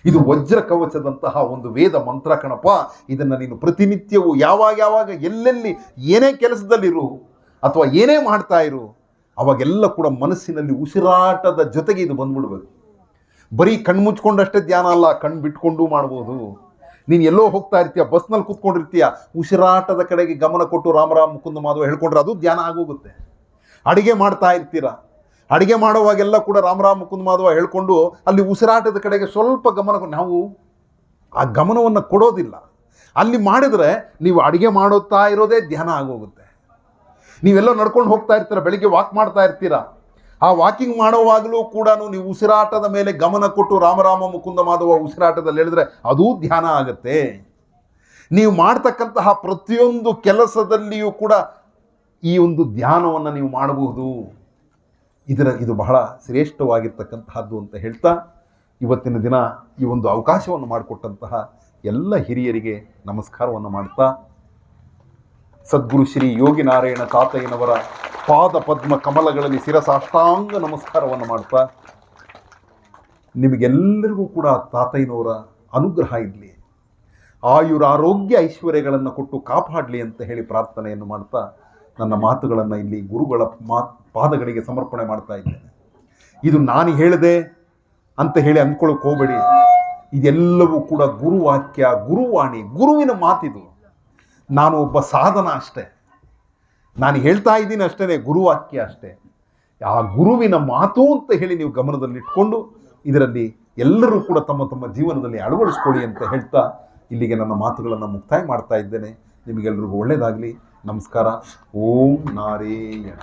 ಇದು ವಜ್ರ ಕವಚದಂತಹ ಒಂದು ವೇದ ಮಂತ್ರ ಕಣಪ್ಪ. ಇದನ್ನು ನೀನು ಪ್ರತಿನಿತ್ಯವೂ ಯಾವಾಗ ಎಲ್ಲೆಲ್ಲಿ ಏನೇ ಕೆಲಸದಲ್ಲಿರು ಅಥವಾ ಏನೇ ಮಾಡ್ತಾ ಇರು, ಅವಾಗೆಲ್ಲ ಕೂಡ ಮನಸ್ಸಿನಲ್ಲಿ ಉಸಿರಾಟದ ಜೊತೆಗೆ ಇದು ಬಂದ್ಬಿಡ್ಬೇಕು. ಬರೀ ಕಣ್ಮುಚ್ಕೊಂಡಷ್ಟೇ ಧ್ಯಾನ ಅಲ್ಲ, ಕಣ್ಣು ಬಿಟ್ಕೊಂಡು ಮಾಡ್ಬೋದು. ನೀನು ಎಲ್ಲೋ ಹೋಗ್ತಾ ಇರ್ತೀಯ, ಬಸ್ನಲ್ಲಿ ಕೂತ್ಕೊಂಡಿರ್ತೀಯ, ಉಸಿರಾಟದ ಕಡೆಗೆ ಗಮನ ಕೊಟ್ಟು ರಾಮ ರಾಮ ಮುಕುಂದ ಮಾಧವ ಹೇಳ್ಕೊಂಡ್ರೆ ಅದು ಧ್ಯಾನ ಆಗೋಗುತ್ತೆ. ಅಡುಗೆ ಮಾಡ್ತಾ ಇರ್ತೀರ, ಅಡುಗೆ ಮಾಡುವಾಗೆಲ್ಲ ಕೂಡ ರಾಮ ರಾಮ ಮುಕುಂದ ಮಾಧವ ಹೇಳ್ಕೊಂಡು ಅಲ್ಲಿ ಉಸಿರಾಟದ ಕಡೆಗೆ ಸ್ವಲ್ಪ ಗಮನ, ನಾವು ಆ ಗಮನವನ್ನು ಕೊಡೋದಿಲ್ಲ. ಅಲ್ಲಿ ಮಾಡಿದರೆ ನೀವು ಅಡುಗೆ ಮಾಡುತ್ತಾ ಇರೋದೇ ಧ್ಯಾನ ಆಗೋಗುತ್ತೆ. ನೀವೆಲ್ಲ ನಡ್ಕೊಂಡು ಹೋಗ್ತಾ ಇರ್ತೀರ, ಬೆಳಿಗ್ಗೆ ವಾಕ್ ಮಾಡ್ತಾ ಇರ್ತೀರ, ಆ ವಾಕಿಂಗ್ ಮಾಡುವಾಗಲೂ ಕೂಡ ನೀವು ಉಸಿರಾಟದ ಮೇಲೆ ಗಮನ ಕೊಟ್ಟು ರಾಮ ರಾಮ ಮುಕುಂದ ಮಾಧವ ಉಸಿರಾಟದಲ್ಲಿ ಹೇಳಿದ್ರೆ ಅದು ಧ್ಯಾನ ಆಗುತ್ತೆ. ನೀವು ಮಾಡ್ತಕ್ಕಂತಹ ಪ್ರತಿಯೊಂದು ಕೆಲಸದಲ್ಲಿಯೂ ಕೂಡ ಈ ಒಂದು ಧ್ಯಾನವನ್ನು ನೀವು ಮಾಡಬಹುದು. ಇದು ಬಹಳ ಶ್ರೇಷ್ಠವಾಗಿರ್ತಕ್ಕಂತಹದ್ದು ಅಂತ ಹೇಳ್ತಾ, ಇವತ್ತಿನ ದಿನ ಈ ಒಂದು ಅವಕಾಶವನ್ನು ಮಾಡಿಕೊಟ್ಟಂತಹ ಎಲ್ಲ ಹಿರಿಯರಿಗೆ ನಮಸ್ಕಾರವನ್ನು ಮಾಡ್ತಾ, ಸದ್ಗುರು ಶ್ರೀ ಯೋಗಿ ನಾರಾಯಣ ತಾತಯ್ಯನವರ ಪಾದ ಪದ್ಮ ಕಮಲಗಳಲ್ಲಿ ಶಿರಸಾಷ್ಟಾಂಗ ನಮಸ್ಕಾರವನ್ನು ಮಾಡ್ತಾ, ನಿಮಗೆಲ್ಲರಿಗೂ ಕೂಡ ತಾತಯ್ಯನವರ ಅನುಗ್ರಹ ಇರಲಿ, ಆಯುರಾರೋಗ್ಯ ಐಶ್ವರ್ಯಗಳನ್ನು ಕೊಟ್ಟು ಕಾಪಾಡಲಿ ಅಂತ ಹೇಳಿ ಪ್ರಾರ್ಥನೆಯನ್ನು ಮಾಡ್ತಾ ನನ್ನ ಮಾತುಗಳನ್ನು ಇಲ್ಲಿ ಗುರುಗಳ ಪಾದಗಳಿಗೆ ಸಮರ್ಪಣೆ ಮಾಡ್ತಾ ಇದ್ದೇನೆ. ಇದು ನಾನು ಹೇಳಿದೆ ಅಂತ ಹೇಳಿ ಅಂದ್ಕೊಳ್ಳೋಕೆ ಹೋಗಬೇಡಿ. ಇದೆಲ್ಲವೂ ಕೂಡ ಗುರುವಾಕ್ಯ, ಗುರುವಾಣಿ, ಗುರುವಿನ ಮಾತಿದು. ನಾನು ಒಬ್ಬ ಸಾಧನ ಅಷ್ಟೇ, ನಾನು ಹೇಳ್ತಾ ಇದ್ದೀನಿ ಅಷ್ಟೇ, ಗುರುವಾಕ್ಯ ಅಷ್ಟೇ. ಆ ಗುರುವಿನ ಮಾತು ಅಂತ ಹೇಳಿ ನೀವು ಗಮನದಲ್ಲಿಟ್ಕೊಂಡು ಇದರಲ್ಲಿ ಎಲ್ಲರೂ ಕೂಡ ತಮ್ಮ ತಮ್ಮ ಜೀವನದಲ್ಲಿ ಅಳವಡಿಸ್ಕೊಳ್ಳಿ ಅಂತ ಹೇಳ್ತಾ ಇಲ್ಲಿಗೆ ನನ್ನ ಮಾತುಗಳನ್ನು ಮುಕ್ತಾಯ ಮಾಡ್ತಾ ಇದ್ದೇನೆ. ನಿಮಗೆಲ್ಲರಿಗೂ ಒಳ್ಳೆಯದಾಗಲಿ. ನಮಸ್ಕಾರ. ಓಂ ನಾರಾಯಣ.